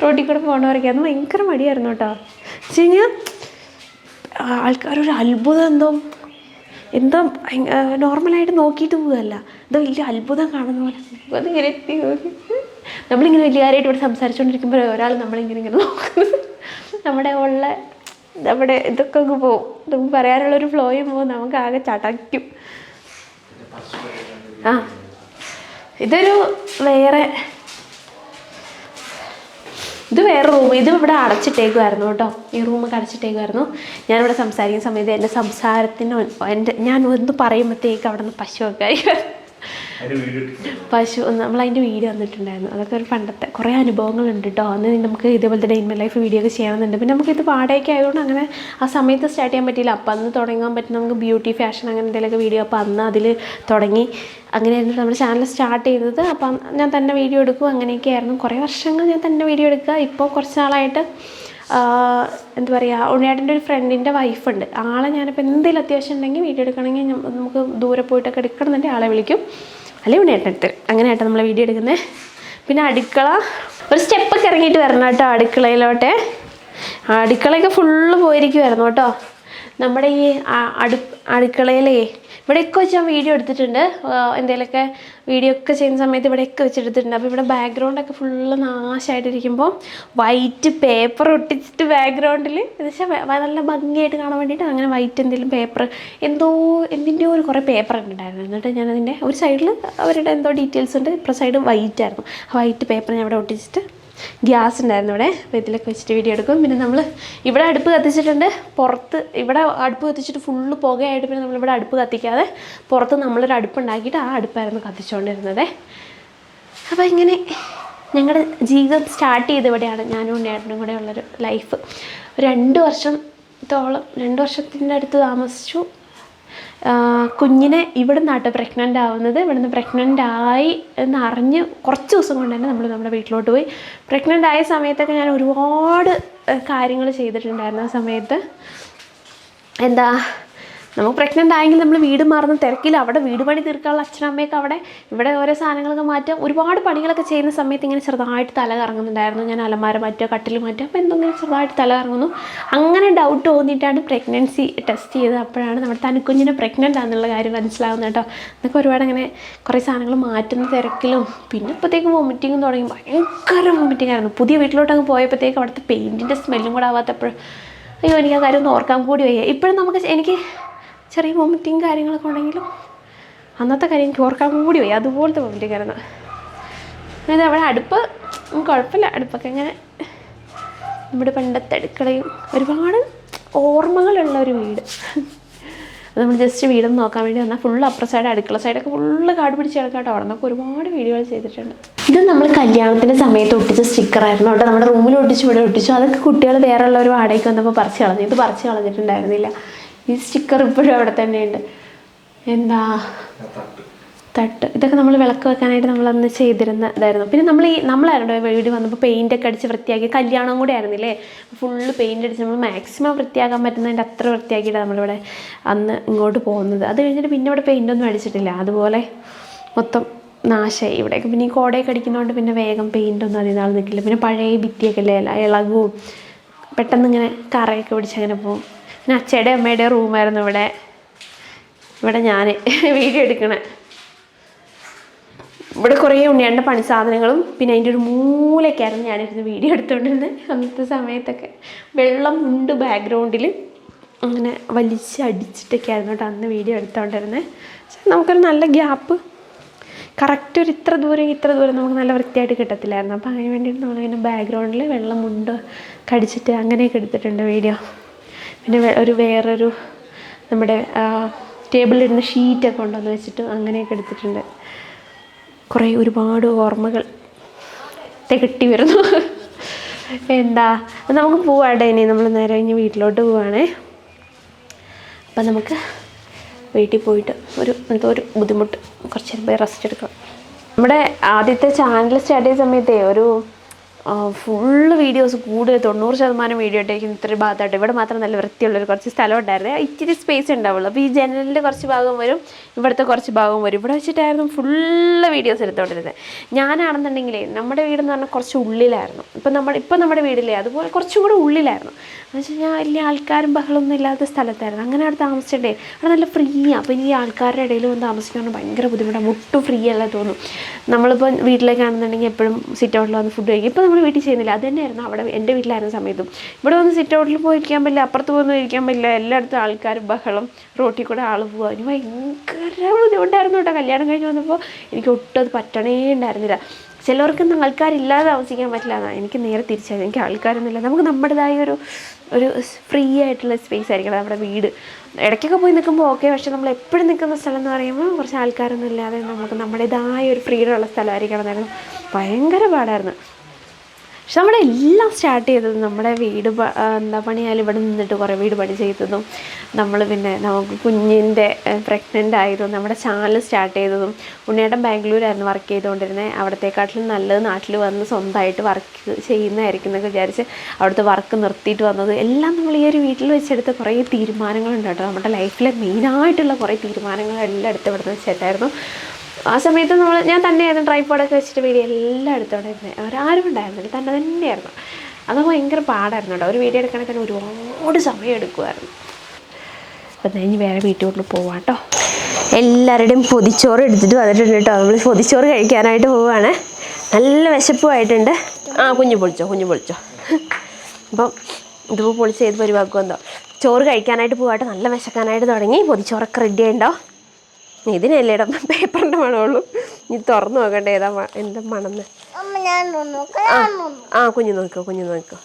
റോഡിൽ കൂടെ പോകണവരൊക്കെ. അത് ഭയങ്കര മടിയായിരുന്നു കേട്ടോ. വെച്ച് കഴിഞ്ഞാൽ ആൾക്കാരൊരു അത്ഭുതം എന്തോ നോർമലായിട്ട് നോക്കിയിട്ട് പോവുകയല്ല, എന്തോ വലിയ അത്ഭുതം കാണുന്ന പോലെ അതിങ്ങനെ എത്തി നോക്കി. നമ്മളിങ്ങനെ വലിയ കാര്യമായിട്ട് ഇവിടെ സംസാരിച്ചുകൊണ്ടിരിക്കുമ്പോൾ ഒരാൾ നമ്മളിങ്ങനെ നോക്കുന്നത്, നമ്മുടെ ഇതൊക്കെ അങ്ങ് പോവും. നമുക്ക് പറയാനുള്ളൊരു ഫ്ലോയും പോവും, നമുക്ക് ആകെ ചടയ്ക്കും. ഇതൊരു ഇത് വേറെ റൂം. ഇത് ഇവിടെ അടച്ചിട്ടേക്കുമായിരുന്നു കേട്ടോ. ഈ റൂമൊക്കെ അടച്ചിട്ടേക്കുമായിരുന്നു. ഞാനിവിടെ സംസാരിക്കുന്ന സമയത്ത് എൻ്റെ സംസാരത്തിന് ഞാൻ ഒന്ന് പറയുമ്പോഴത്തേക്ക് അവിടെ നിന്ന് പശുവൊക്കെ ആയിരുന്നു. നമ്മളതിൻ്റെ വീഡിയോ വന്നിട്ടുണ്ടായിരുന്നു. അതൊക്കെ ഒരു പണ്ടത്തെ കുറേ അനുഭവങ്ങളുണ്ട് കേട്ടോ. അന്ന് നമുക്ക് ഇതേപോലത്തെ day in my life video ഒക്കെ ചെയ്യണമെന്നുണ്ട്. പിന്നെ നമുക്കിത് വാടകയ്ക്ക് ആയതുകൊണ്ട് അങ്ങനെ ആ സമയത്ത് സ്റ്റാർട്ട് ചെയ്യാൻ പറ്റിയില്ല. അപ്പം അന്ന് തുടങ്ങാൻ പറ്റും നമുക്ക് ബ്യൂട്ടി ഫാഷൻ അങ്ങനെ എന്തെങ്കിലുമൊക്കെ വീഡിയോ. അപ്പോൾ അന്ന് അതിൽ തുടങ്ങി അങ്ങനെയായിരുന്നു നമ്മുടെ ചാനൽ സ്റ്റാർട്ട് ചെയ്തത്. അപ്പം ഞാൻ തന്നെ വീഡിയോ എടുക്കും, അങ്ങനെയൊക്കെ ആയിരുന്നു. കുറേ വർഷങ്ങൾ ഞാൻ തന്നെ വീഡിയോ എടുക്കുക. ഇപ്പോൾ കുറച്ച് നാളായിട്ട് എന്താ പറയുക, ഉണ്ണിയേട്ടൻ്റെ ഒരു ഫ്രണ്ടിൻ്റെ വൈഫുണ്ട്. ആളെ ഞാനിപ്പോൾ എന്തെങ്കിലും അത്യാവശ്യം ഉണ്ടെങ്കിൽ വീഡിയോ എടുക്കണമെങ്കിൽ നമുക്ക് ദൂരെ പോയിട്ടൊക്കെ എടുക്കണമെന്നുണ്ടെങ്കിൽ ആളെ വിളിക്കും, അല്ലെങ്കിൽ ഉണ്ണിയേട്ടൻ എടുത്ത്. അങ്ങനെയായിട്ട് നമ്മൾ വീഡിയോ എടുക്കുന്നത്. പിന്നെ അടുക്കള ഒരു സ്റ്റെപ്പൊക്കെ ഇറങ്ങിയിട്ട് വരണം കേട്ടോ അടുക്കളയിലോട്ടെ. അടുക്കളയൊക്കെ ഫുള്ള് പോയിരിക്കുമായിരുന്നു കേട്ടോ. നമ്മുടെ ഈ അടുക്കളയിലേ ഇവിടെയൊക്കെ വെച്ച് ഞാൻ വീഡിയോ എടുത്തിട്ടുണ്ട്. എന്തെങ്കിലുമൊക്കെ വീഡിയോ ഒക്കെ ചെയ്യുന്ന സമയത്ത് ഇവിടെയൊക്കെ വെച്ചെടുത്തിട്ടുണ്ട്. അപ്പോൾ ഇവിടെ ബാക്ക്ഗ്രൗണ്ടൊക്കെ ഫുള്ള് നാശമായിട്ടിരിക്കുമ്പോൾ വൈറ്റ് പേപ്പർ ഒട്ടിച്ചിട്ട് ബാക്ക്ഗ്രൗണ്ടിൽ എന്നുവെച്ചാൽ നല്ല ഭംഗിയായിട്ട് കാണാൻ വേണ്ടിയിട്ട് അങ്ങനെ വൈറ്റ് എന്തെങ്കിലും പേപ്പർ എന്തിൻ്റെയോ ഒരു കുറേ പേപ്പർ ഉണ്ടായിരുന്നു. എന്നിട്ട് ഞാനതിൻ്റെ ഒരു സൈഡിൽ അവരുടെ എന്തോ ഡീറ്റെയിൽസ് ഉണ്ട്, ഇപ്പുറ സൈഡ് വൈറ്റ് ആയിരുന്നു. ആ വൈറ്റ് പേപ്പർ ഞാൻ ഇവിടെ ഒട്ടിച്ചിട്ട് ഗ്യാസ് ഉണ്ടായിരുന്നു ഇവിടെ. അപ്പോൾ ഇതിലൊക്കെ വെച്ചിട്ട് വീഡിയോ എടുക്കും. പിന്നെ നമ്മൾ ഇവിടെ അടുപ്പ് കത്തിച്ചിട്ടുണ്ട്. പുറത്ത് ഇവിടെ അടുപ്പ് കത്തിച്ചിട്ട് ഫുള്ള് പുകയായിട്ട് പിന്നെ നമ്മളിവിടെ അടുപ്പ് കത്തിക്കാതെ പുറത്ത് നമ്മളൊരു അടുപ്പ് ഉണ്ടാക്കിയിട്ട് ആ അടുപ്പായിരുന്നു കത്തിച്ചുകൊണ്ടിരുന്നത്. അപ്പോൾ ഇങ്ങനെ ഞങ്ങളുടെ ജീവിതം സ്റ്റാർട്ട് ചെയ്ത് ഇവിടെയാണ്. ഞാനും ഉണ്ണിയേട്ടനും കൂടെ ഉള്ളൊരു ലൈഫ്. 2 വർഷത്തിൻ്റെ അടുത്ത് താമസിച്ചു. കുഞ്ഞിനെ ഇവിടെ നിന്നാട്ടോ പ്രഗ്നൻ്റ് ആവുന്നത്. ഇവിടുന്ന് പ്രഗ്നൻ്റ് ആയി എന്നറിഞ്ഞ് കുറച്ച് ദിവസം കൊണ്ട് തന്നെ നമ്മൾ നമ്മുടെ വീട്ടിലോട്ട് പോയി. പ്രഗ്നൻ്റ് ആയ സമയത്തൊക്കെ ഞാൻ ഒരുപാട് കാര്യങ്ങൾ ചെയ്തിട്ടുണ്ടായിരുന്നു. ആ സമയത്ത് നമുക്ക് പ്രഗ്നൻ്റ് ആയെങ്കിൽ നമ്മൾ വീട് മാറുന്ന തിരക്കിൽ അവിടെ വീട് പണി തീർക്കാനുള്ള അച്ഛനമ്മയൊക്കെ അവിടെ ഇവിടെ ഓരോ സാധനങ്ങളൊക്കെ മാറ്റുക, ഒരുപാട് പണികളൊക്കെ ചെയ്യുന്ന സമയത്ത് ഇങ്ങനെ ചെറുതായിട്ട് തല കറങ്ങുന്നുണ്ടായിരുന്നു. ഞാൻ അലമാര മാറ്റുക, കട്ടിൽ മാറ്റുക, അപ്പോൾ എന്തെങ്കിലും ചെറുതായിട്ട് തല കറങ്ങുന്നു. അങ്ങനെ ഡൗട്ട് തോന്നിയിട്ടാണ് പ്രഗ്നൻസി ടെസ്റ്റ് ചെയ്തത്. അപ്പോഴാണ് നമ്മുടെ തനുക്കുഞ്ഞിനെ പ്രഗ്നൻ്റ് ആണെന്നുള്ള കാര്യം മനസ്സിലാവുന്നത് കേട്ടോ. എന്നൊക്കെ ഒരുപാട് അങ്ങനെ കുറേ സാധനങ്ങൾ മാറ്റുന്ന തിരക്കിലും പിന്നെ ഇപ്പോഴത്തേക്കും വോമിറ്റിങ്ങും തുടങ്ങി. ഭയങ്കര വോമിറ്റിംഗ് ആയിരുന്നു. പുതിയ വീട്ടിലോട്ടങ്ങ് പോയപ്പോഴത്തേക്ക് അവിടുത്തെ പെയിൻറ്റിൻ്റെ സ്മെല്ലും കൂടെ ആവാത്തപ്പോഴും അയ്യോ എനിക്ക് ആ കാര്യം ഒന്ന് ഓർക്കാൻ കൂടി വയ്യ. ഇപ്പോഴും എനിക്ക് ചെറിയ വോമിറ്റിങ് കാര്യങ്ങളൊക്കെ ഉണ്ടെങ്കിലും അന്നത്തെ കാര്യം എനിക്ക് ഓർക്കാൻ കൂടി വയ്യ. അതുപോലത്തെ വോമിറ്റിങ് ആയിരുന്നു. അതായത് അവിടെ അടുപ്പ് കുഴപ്പമില്ല, അടുപ്പൊക്കെ ഇങ്ങനെ നമ്മുടെ പണ്ടത്തെ അടുക്കളയും ഒരുപാട് ഓർമ്മകളുള്ള ഒരു വീട്. അത് നമ്മൾ ജസ്റ്റ് വീടൊന്ന് നോക്കാൻ വേണ്ടി വന്നാൽ ഫുള്ള് അപ്പുറ സൈഡ് അടുക്കള സൈഡൊക്കെ ഫുള്ള് കാട് പിടിച്ച് കിടക്കാട്ടോ. അവിടെ നിന്നൊക്കെ ഒരുപാട് വീഡിയോകൾ ചെയ്തിട്ടുണ്ട്. ഇത് നമ്മൾ കല്യാണത്തിൻ്റെ സമയത്ത് ഒട്ടിച്ച സ്റ്റിക്കറായിരുന്നു കേട്ടോ. നമ്മുടെ റൂമിൽ ഒട്ടിച്ചു, ഇവിടെ ഒട്ടിച്ചു. അതൊക്കെ കുട്ടികൾ വേറെ ഉള്ളൊരു വാടകയ്ക്ക് വന്നപ്പോൾ പറിച്ച് കളഞ്ഞു. ഇത് പറിച്ച് കളഞ്ഞിട്ടുണ്ടായിരുന്നില്ല. ഈ സ്റ്റിക്കർ ഇപ്പോഴും അവിടെ തന്നെയുണ്ട്. തട്ട് ഇതൊക്കെ നമ്മൾ വിളക്ക് വെക്കാനായിട്ട് നമ്മളന്ന് ചെയ്തിരുന്ന ഇതായിരുന്നു. പിന്നെ നമ്മളായിരുന്നു വീട് വന്നപ്പോൾ പെയിൻ്റൊക്കെ അടിച്ച് വൃത്തിയാക്കി. കല്യാണം കൂടെ ആയിരുന്നില്ലേ, ഫുള്ള് പെയിൻ്റ് അടിച്ച് നമ്മൾ മാക്സിമം വൃത്തിയാക്കാൻ പറ്റുന്നതിൻ്റെ അത്ര വൃത്തിയാക്കിയിട്ടാണ് നമ്മളിവിടെ അന്ന് ഇങ്ങോട്ട് പോകുന്നത്. അത് കഴിഞ്ഞിട്ട് പിന്നെ ഇവിടെ പെയിൻ്റൊന്നും അടിച്ചിട്ടില്ല. അതുപോലെ മൊത്തം നാശമായി ഇവിടെയൊക്കെ. പിന്നെ ഈ കോടയൊക്കെ അടിക്കുന്നതുകൊണ്ട് പിന്നെ വേഗം പെയിൻ്റൊന്നും അധികം നാൾ നിൽക്കില്ല. പിന്നെ പഴയ ഭിത്തിയൊക്കെ അല്ലേ ഇളകും, പെട്ടെന്ന് ഇങ്ങനെ കറയൊക്കെ പിടിച്ച് അങ്ങനെ പോകും. പിന്നെ അച്ഛയുടെ അമ്മയുടെ റൂമായിരുന്നു ഇവിടെ ഞാൻ വീഡിയോ എടുക്കണേ. ഇവിടെ കുറേ ഉണ്ണിയേണ്ട പണി സാധനങ്ങളും പിന്നെ അതിൻ്റെ ഒരു മൂലയ്ക്കായിരുന്നു ഞാനിരുന്ന് വീഡിയോ എടുത്തുകൊണ്ടിരുന്നത്. അന്നത്തെ സമയത്തൊക്കെ വെള്ളം ഉണ്ട് ബാക്ക്ഗ്രൗണ്ടിൽ. അങ്ങനെ വലിച്ചടിച്ചിട്ടൊക്കെ ആയിരുന്നു കേട്ടോ അന്ന് വീഡിയോ എടുത്തുകൊണ്ടിരുന്നത്. പക്ഷേ നമുക്കൊരു നല്ല ഗ്യാപ്പ് കറക്റ്റ് ഒരു ഇത്ര ദൂരം നമുക്ക് നല്ല വൃത്തിയായിട്ട് കിട്ടത്തില്ലായിരുന്നു. അപ്പോൾ അതിന് വേണ്ടിയിട്ട് നമ്മളിങ്ങനെ ബാക്ക്ഗ്രൗണ്ടിൽ വെള്ളം മുണ്ട് കടിച്ചിട്ട് അങ്ങനെയൊക്കെ എടുത്തിട്ടുണ്ട് വീഡിയോ. പിന്നെ വേറൊരു നമ്മുടെ ടേബിളിലിരുന്ന ഷീറ്റൊക്കെ കൊണ്ടുവന്ന് വെച്ചിട്ട് അങ്ങനെയൊക്കെ എടുത്തിട്ടുണ്ട്. ഒരുപാട് ഓർമ്മകൾ തികട്ടി വരുന്നു. എന്താ നമുക്ക് പോവാട്ടെ, ഇനി നമ്മൾ നേരെ ഇനി വീട്ടിലോട്ട് പോവുകയാണേ. അപ്പം നമുക്ക് വീട്ടിൽ പോയിട്ട് എന്തോ ഒരു ബുദ്ധിമുട്ട്, കുറച്ച് നേരം പോയി റെസ്റ്റ് എടുക്കണം. നമ്മുടെ ആദ്യത്തെ ചാനൽ സ്റ്റാർട്ട് ചെയ്ത സമയത്തേ ഫുള്ള് വീഡിയോസ് 90% വീഡിയോ ഇട്ടായിരിക്കും ഇത്ര ഭാഗത്തായിട്ട്. ഇവിടെ മാത്രം നല്ല വൃത്തിയുള്ളൊരു കുറച്ച് സ്ഥലം ഉണ്ടായിരുന്നു, ഇച്ചിരി സ്പേസ് ഉണ്ടാവുള്ളൂ. അപ്പോൾ ഈ ജനലിൻ്റെ കുറച്ച് ഭാഗം വരും, ഇവിടുത്തെ കുറച്ച് ഭാഗം വരും. ഇവിടെ വെച്ചിട്ടായിരുന്നു ഫുള്ള് വീഡിയോസ് എടുത്തുകൊണ്ടിരുന്നത്. ഞാനാണെന്നുണ്ടെങ്കിലേ നമ്മുടെ വീടെന്ന് പറഞ്ഞാൽ കുറച്ച് ഉള്ളിലായിരുന്നു. ഇപ്പം നമ്മുടെ വീടില്ലേ അതുപോലെ കുറച്ചും കൂടെ ഉള്ളിലായിരുന്നു. എന്ന് വെച്ച് കഴിഞ്ഞാൽ വലിയ ആൾക്കാരും ബഹളമൊന്നും ഇല്ലാത്ത സ്ഥലത്തായിരുന്നു. അങ്ങനെ അവിടെ താമസിച്ചിട്ടേ അവിടെ നല്ല ഫ്രീയാണ്. അപ്പോൾ ഈ ആൾക്കാരുടെ ഇടയിൽ വന്ന് താമസിക്കാൻ ഭയങ്കര ബുദ്ധിമുട്ടാണ്, മുട്ടും ഫ്രീ അല്ല തോന്നും. നമ്മളിപ്പോൾ വീട്ടിലേക്കാണെന്നുണ്ടെങ്കിൽ എപ്പോഴും സിറ്റ് ഔട്ടിൽ വന്ന് ഫുഡ് കഴിക്കും. ഇപ്പോൾ നമ്മൾ വീട്ടിൽ ചെയ്യുന്നില്ല, അത് തന്നെയായിരുന്നു അവിടെ എൻ്റെ വീട്ടിലായിരുന്ന സമയത്തും. ഇവിടെ വന്ന് സിറ്റ് ഔട്ടിൽ പോയിരിക്കാൻ പറ്റില്ല, അപ്പുറത്ത് പോകുന്നു ഇരിക്കാൻ പറ്റില്ല, എല്ലായിടത്തും ആൾക്കാർ ബഹളം, റോട്ടിൽ കൂടെ ആൾ പോവുക. അതിന് ഭയങ്കര ബുദ്ധിമുട്ടായിരുന്നു കേട്ടോ. കല്യാണം കഴിഞ്ഞ് വന്നപ്പോൾ എനിക്ക് ഒട്ടും അത് പറ്റണേ ഉണ്ടായിരുന്നില്ല. ചിലവർക്കൊന്നും ആൾക്കാരില്ലാതെ താമസിക്കാൻ പറ്റില്ല എന്നാണ് എനിക്ക് നേരെ തിരിച്ചായിരുന്നു. എനിക്ക് ആൾക്കാരൊന്നുമില്ല, നമുക്ക് നമ്മുടേതായ ഒരു ഫ്രീ ആയിട്ടുള്ള സ്പേസ് ആയിരിക്കണം നമ്മുടെ വീട്. ഇടയ്ക്കൊക്കെ പോയി നിൽക്കുമ്പോൾ ഓക്കെ, പക്ഷെ നമ്മൾ എപ്പോഴും നിൽക്കുന്ന സ്ഥലം എന്ന് പറയുമ്പോൾ കുറച്ച് ആൾക്കാരൊന്നും ഇല്ലാതെ നമുക്ക് നമ്മുടേതായ ഒരു ഫ്രീഡം ഉള്ള സ്ഥലമായിരിക്കണം എന്നായിരുന്നു. ഭയങ്കര പാടായിരുന്നു. പക്ഷെ നമ്മളെല്ലാം സ്റ്റാർട്ട് ചെയ്തത് നമ്മുടെ വീട് പണിയാലും ഇവിടെ നിന്നിട്ട് കുറേ വീട് പണി ചെയ്തതും നമ്മൾ പിന്നെ നമുക്ക് കുഞ്ഞിൻ്റെ പ്രഗ്നൻ്റ് ആയതും നമ്മുടെ ചാനൽ സ്റ്റാർട്ട് ചെയ്തതും. ഉണ്ണിയേട്ടൻ ബാംഗ്ലൂരായിരുന്നു വർക്ക് ചെയ്തുകൊണ്ടിരുന്നത്. അവിടത്തെക്കാട്ടിലും നല്ലത് നാട്ടിൽ വന്ന് സ്വന്തമായിട്ട് വർക്ക് ചെയ്യുന്നതായിരിക്കും എന്നൊക്കെ വിചാരിച്ച് അവിടുത്തെ വർക്ക് നിർത്തിയിട്ട് വന്നത് എല്ലാം നമ്മൾ ഈ ഒരു വീട്ടിൽ വെച്ചെടുത്ത കുറേ തീരുമാനങ്ങളുണ്ട് കേട്ടോ. നമ്മുടെ ലൈഫിലെ മെയിനായിട്ടുള്ള കുറേ തീരുമാനങ്ങളെല്ലാം എടുത്ത് ഇവിടെ വെച്ചിട്ടായിരുന്നു. ആ സമയത്ത് ഞാൻ തന്നെയായിരുന്നു ട്രൈപോഡൊക്കെ വെച്ചിട്ട് വീഡിയോ എല്ലാം എടുത്തോണ്ടിരുന്നത്. അവരാരും ഉണ്ടായിരുന്നില്ല, തന്നെയായിരുന്നു. അത് ഭയങ്കര പാടായിരുന്നു കേട്ടോ. ഒരു വീഡിയോ എടുക്കണമെങ്കിൽ തന്നെ ഒരുപാട് സമയം എടുക്കുമായിരുന്നു. അപ്പം ഇനി വേറെ വീട്ടിലോട്ട് പോവാം കേട്ടോ. എല്ലാവരുടെയും പൊതിച്ചോറ് എടുത്തിട്ട് വന്നിട്ടുണ്ട് കേട്ടോ. നമ്മൾ പൊതിച്ചോറ് കഴിക്കാനായിട്ട് പോവുകയാണ്. നല്ല വിശപ്പുമായിട്ടുണ്ട്. കുഞ്ഞു പൊളിച്ചോ. അപ്പം ഇതിപ്പോൾ പൊളിച്ച് ഏത് പരിവാക്കുമെന്തോ. ചോറ് കഴിക്കാനായിട്ട് പോവാട്ടോ. നല്ല വിശക്കാനായിട്ട് തുടങ്ങി. പൊതിച്ചോറൊക്കെ റെഡി ആയിട്ടുണ്ടോ? ഇതിനല്ലേ ഇടാം, പേപ്പറിൻ്റെ മണമുള്ളൂ. ഇത് തുറന്നു നോക്കണ്ടേ എന്താ മണമെന്ന്. കുഞ്ഞു നോക്കോ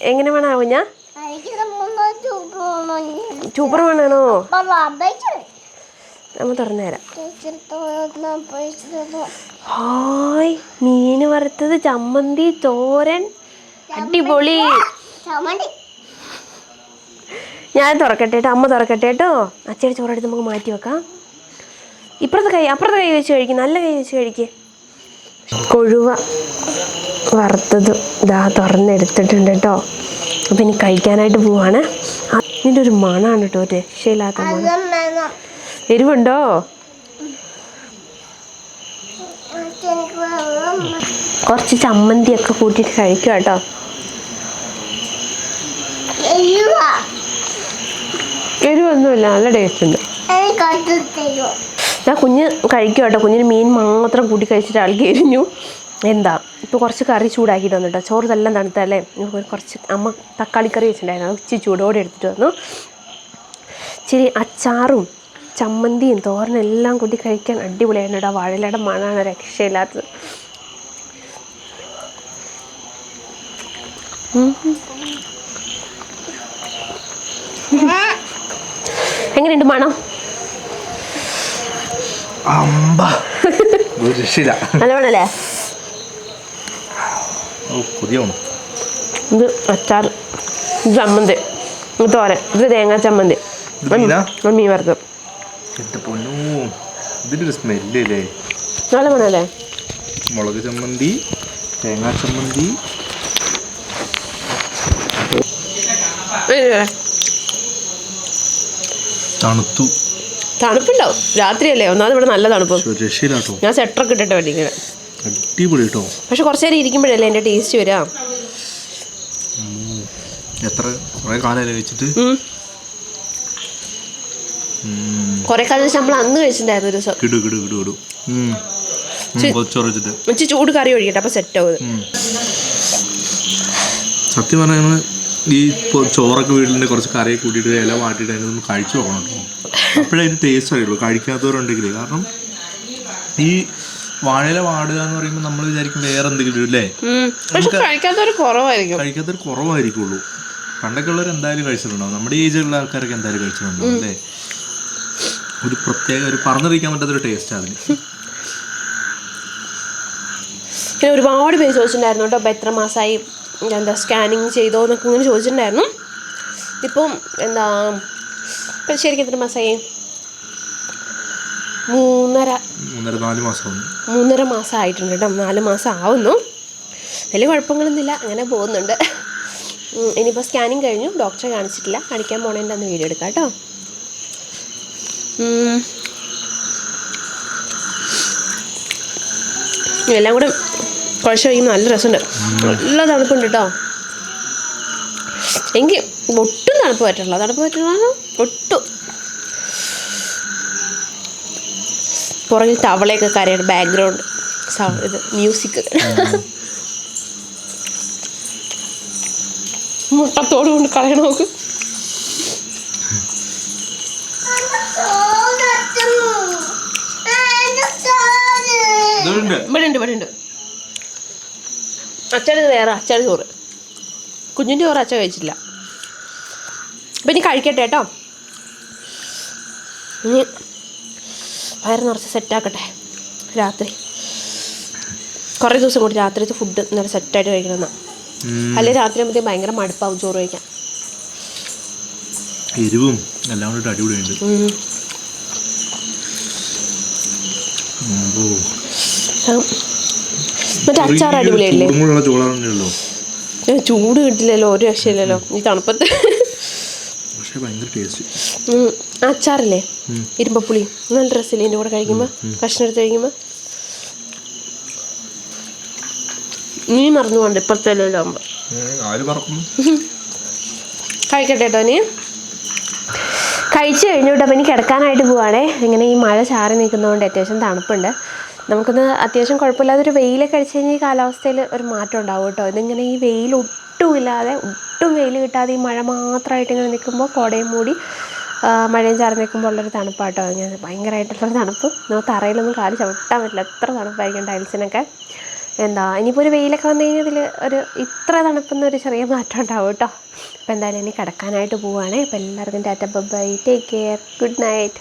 എങ്ങനെ വേണോ ഞാൻ സൂപ്പർ വേണാണോ? നമ്മൾ തുറന്നു തരാം. ഹായ്, മീൻ വറുത്തത്, ചമ്മന്തി, തോരൻ, അടിപൊളി. ഞാൻ തുറക്കട്ടെ കേട്ടോ, അമ്മ തുറക്കട്ടെ കേട്ടോ. അച്ഛയുടെ ചോറെടുത്ത് നമുക്ക് മാറ്റി വെക്കാം. അപ്പുറത്തെ കൈ വെച്ച് കഴിക്കും, നല്ല കൈ വെച്ച് കഴിക്കുക. കൊഴുവ വറുത്തതും ഇതാ തുറന്നെടുത്തിട്ടുണ്ട് കേട്ടോ. അപ്പം ഇനി കഴിക്കാനായിട്ട് പോവാണ്. ഇതിൻ്റെ ഒരു മണമാണ് കേട്ടോ, ഒരു രക്ഷയില്ലാത്ത മണം. എരിവുണ്ടോ? കുറച്ച് ചമ്മന്തിയൊക്കെ കൂട്ടിയിട്ട് കഴിക്കുക കേട്ടോ. എരിവൊന്നുമില്ല, നല്ല ടേസ്റ്റ് ഉണ്ട്. ഞാൻ കുഞ്ഞ് കഴിക്കും കേട്ടോ. കുഞ്ഞിന് മീൻ മാത്രം കൂട്ടി കഴിച്ചിട്ട് ആൾക്ക് എരിഞ്ഞു. എന്താ ഇപ്പോൾ കുറച്ച് കറി ചൂടാക്കിയിട്ട് വന്നു കേട്ടോ. ചോറ് എല്ലാം തണുത്തല്ലേ. കുറച്ച് അമ്മ തക്കാളിക്കറി വെച്ചിട്ടുണ്ടായിരുന്നു, അത് ഇച്ചിരി ചൂടോടെ എടുത്തിട്ട് വന്നു. ഇച്ചിരി അച്ചാറും ചമ്മന്തിയും തോരനും എല്ലാം കൂട്ടി കഴിക്കാൻ അടിപൊളിയായിരുന്നു കേട്ടോ. വാഴയിലയുടെ മണമാണ് രക്ഷയില്ലാത്തത്. എങ്ങനെയുണ്ട് മണം? നല്ല മണല്ലേ? ഇത് അച്ചാർ, ചമ്മന്തി, തോരൻ, ഇത് തേങ്ങാ ചമ്മന്തി, മീൻ വറുത്തത്. നല്ല മണല്ലേ? മുളക് ചമ്മന്തി, തേങ്ങാ ചമ്മന്തി. തണുപ്പുണ്ടാവും, രാത്രിയല്ലേ ഒന്നാമത് ഇവിടെ നല്ല തണുപ്പ്. ഞാൻ സ്വെറ്ററൊക്കെ ഇട്ടിട്ട് വേണ്ടിങ്ങനെ അടിപൊളി കേട്ടോ. പക്ഷെ കുറച്ച് നേരം ഇരിക്കുമ്പോഴല്ലേ എൻ്റെ ടേസ്റ്റ് വരാ. കുറെ കാലം വെച്ച് നമ്മൾ അന്ന് കഴിച്ചിട്ടുണ്ടായിരുന്നു ഒരു ദിവസം. ചൂട് കറി ഒഴിക്കട്ടെ, അപ്പൊ സെറ്റ് ആവും. സത്യം പറഞ്ഞാൽ ഈ ചോറൊക്കെ വീട്ടിൽ കുറച്ച് കറിയൊക്കെ കൂട്ടിയിട്ട് ഇല വാട്ടിയിട്ട് അതിനൊന്ന് കഴിച്ചു നോക്കണം കേട്ടോ. അപ്പോഴേ അതിന് ടേസ്റ്റ് അറിയുള്ളൂ കഴിക്കാത്തവരുണ്ടെങ്കിൽ. കാരണം ഈ വാഴയില വാടുക എന്ന് പറയുമ്പോൾ നമ്മൾ വിചാരിക്കും വേറെ എന്തെങ്കിലും അല്ലേ, കഴിക്കാത്തൊരു കുറവായിരിക്കുള്ളൂ. പണ്ടൊക്കെ ഉള്ളവർ എന്തായാലും കഴിച്ചിട്ടുണ്ടാവും, നമ്മുടെ ഏജിലുള്ള ആൾക്കാരൊക്കെ എന്തായാലും കഴിച്ചിട്ടുണ്ടാവും അല്ലേ. ഒരു പ്രത്യേക ഒരു പറഞ്ഞറിയിക്കാൻ പറ്റാത്തൊരു ടേസ്റ്റ് അതിന്. പിന്നെ ഒരുപാട് പേര് ചോദിച്ചിട്ടുണ്ടായിരുന്നു കേട്ടോ, അപ്പോൾ എത്ര മാസമായി എന്താ സ്കാനിങ് ചെയ്തോ എന്നൊക്കെ ഇങ്ങനെ ചോദിച്ചിട്ടുണ്ടായിരുന്നു. ഇപ്പം എന്താ ശരിക്കും എത്ര മാസമായി? 3.5 മാസം ആയിട്ടുണ്ട് കേട്ടോ. 4 മാസം ആവുന്നു. വലിയ കുഴപ്പങ്ങളൊന്നുമില്ല, അങ്ങനെ പോകുന്നുണ്ട്. ഇനിയിപ്പോൾ സ്കാനിങ് കഴിഞ്ഞു, ഡോക്ടറെ കാണിച്ചിട്ടില്ല, കാണിക്കാൻ പോണേൻ്റെ അന്ന് വീഡിയോ എടുക്കാം കേട്ടോ. എല്ലാം കൂടെ കുഴച്ച് കഴിയുമ്പോൾ നല്ല രസമുണ്ട്, നല്ല തണുപ്പുണ്ട് കേട്ടോ. എനിക്ക് ഒട്ടും തണുപ്പ് പറ്റില്ല ഒട്ടും. പുറകിൽ തവളയൊക്കെ കരയാണ്, ബാക്ക്ഗ്രൗണ്ട് ഇത് മ്യൂസിക്. മുട്ടത്തോട് കൊണ്ട് കളയണ നോക്ക്. ഇവിടെ ഉണ്ട്. അച്ചാടിത് വേറെ, അച്ചാടി ചോറ്, കുഞ്ഞിൻ്റെ ചോറ് അച്ഛ കഴിച്ചില്ല. അപ്പം ഇനി കഴിക്കട്ടെ കേട്ടോ. ഇനി വയറ് നിറച്ച് സെറ്റാക്കട്ടെ. രാത്രി കുറേ ദിവസം കൂടി രാത്രിത്തെ ഫുഡ് നല്ല സെറ്റായിട്ട് കഴിക്കണമെന്നാണ്. അല്ലെങ്കിൽ രാത്രി ആകുമ്പോഴത്തേക്കും ഭയങ്കര മടുപ്പാവും ചോറ് കഴിക്കാൻ. എരിവും എല്ലാം കൂടെ അടിപൊളിയുണ്ട്. മറ്റേ അച്ചാർ അടിപൊളിയല്ലേ? ചൂട് കിട്ടില്ലല്ലോ, ഒരു രക്ഷയില്ലല്ലോ ഈ തണുപ്പത്ത്. അച്ചാറില്ലേ ഇരുമ്പപ്പുളി, നല്ല ഡ്രസ്സില്ലേ എൻ്റെ കൂടെ കഴിക്കുമ്പോൾ, കഷ്ണം എടുത്ത് കഴിക്കുമ്പോൾ. നീ മറന്നു പോകണ്ട ഇപ്പുറത്തെ ആകുമ്പോൾ. കഴിക്കട്ടെ കേട്ടോ. നീ കഴിച്ചു കഴിഞ്ഞു കേട്ടോ. അപ്പം ഇനി കിടക്കാനായിട്ട് പോവുകയാണേ. ഇങ്ങനെ ഈ മഴ ചാറി നിൽക്കുന്നതുകൊണ്ട് അത്യാവശ്യം തണുപ്പുണ്ട്. നമുക്കൊന്ന് അത്യാവശ്യം കുഴപ്പമില്ലാതൊരു വെയിലൊക്കെ അടിച്ച് കഴിഞ്ഞാൽ ഈ കാലാവസ്ഥയിൽ ഒരു മാറ്റം ഉണ്ടാവും കേട്ടോ. ഇതിങ്ങനെ ഈ വെയിൽ ഒട്ടും വെയിൽ കിട്ടാതെ ഈ മഴ മാത്രമായിട്ട് ഇങ്ങനെ നിൽക്കുമ്പോൾ കോടയും മൂടി മഴയും ചാറി നിൽക്കുമ്പോൾ ഉള്ളൊരു തണുപ്പാട്ടോ. ഇങ്ങനെ ഭയങ്കരമായിട്ടുള്ളൊരു തണുപ്പ്. നമുക്ക് തറയിലൊന്നും കാല് ചവിട്ടാൻ പറ്റില്ല, എത്ര തണുപ്പായിരിക്കും ടൈൽസിനൊക്കെ. ഇനിയിപ്പോൾ ഒരു വെയിലൊക്കെ വന്നു കഴിഞ്ഞാൽ ഇതിൽ ഇത്ര തണുപ്പെന്നൊരു ചെറിയ മാറ്റം ഉണ്ടാവും കേട്ടോ. അപ്പോൾ എന്തായാലും ഇനി കിടക്കാനായിട്ട് പോവുകയാണേ. അപ്പോൾ എല്ലാവർക്കും Tata by, take care, good night.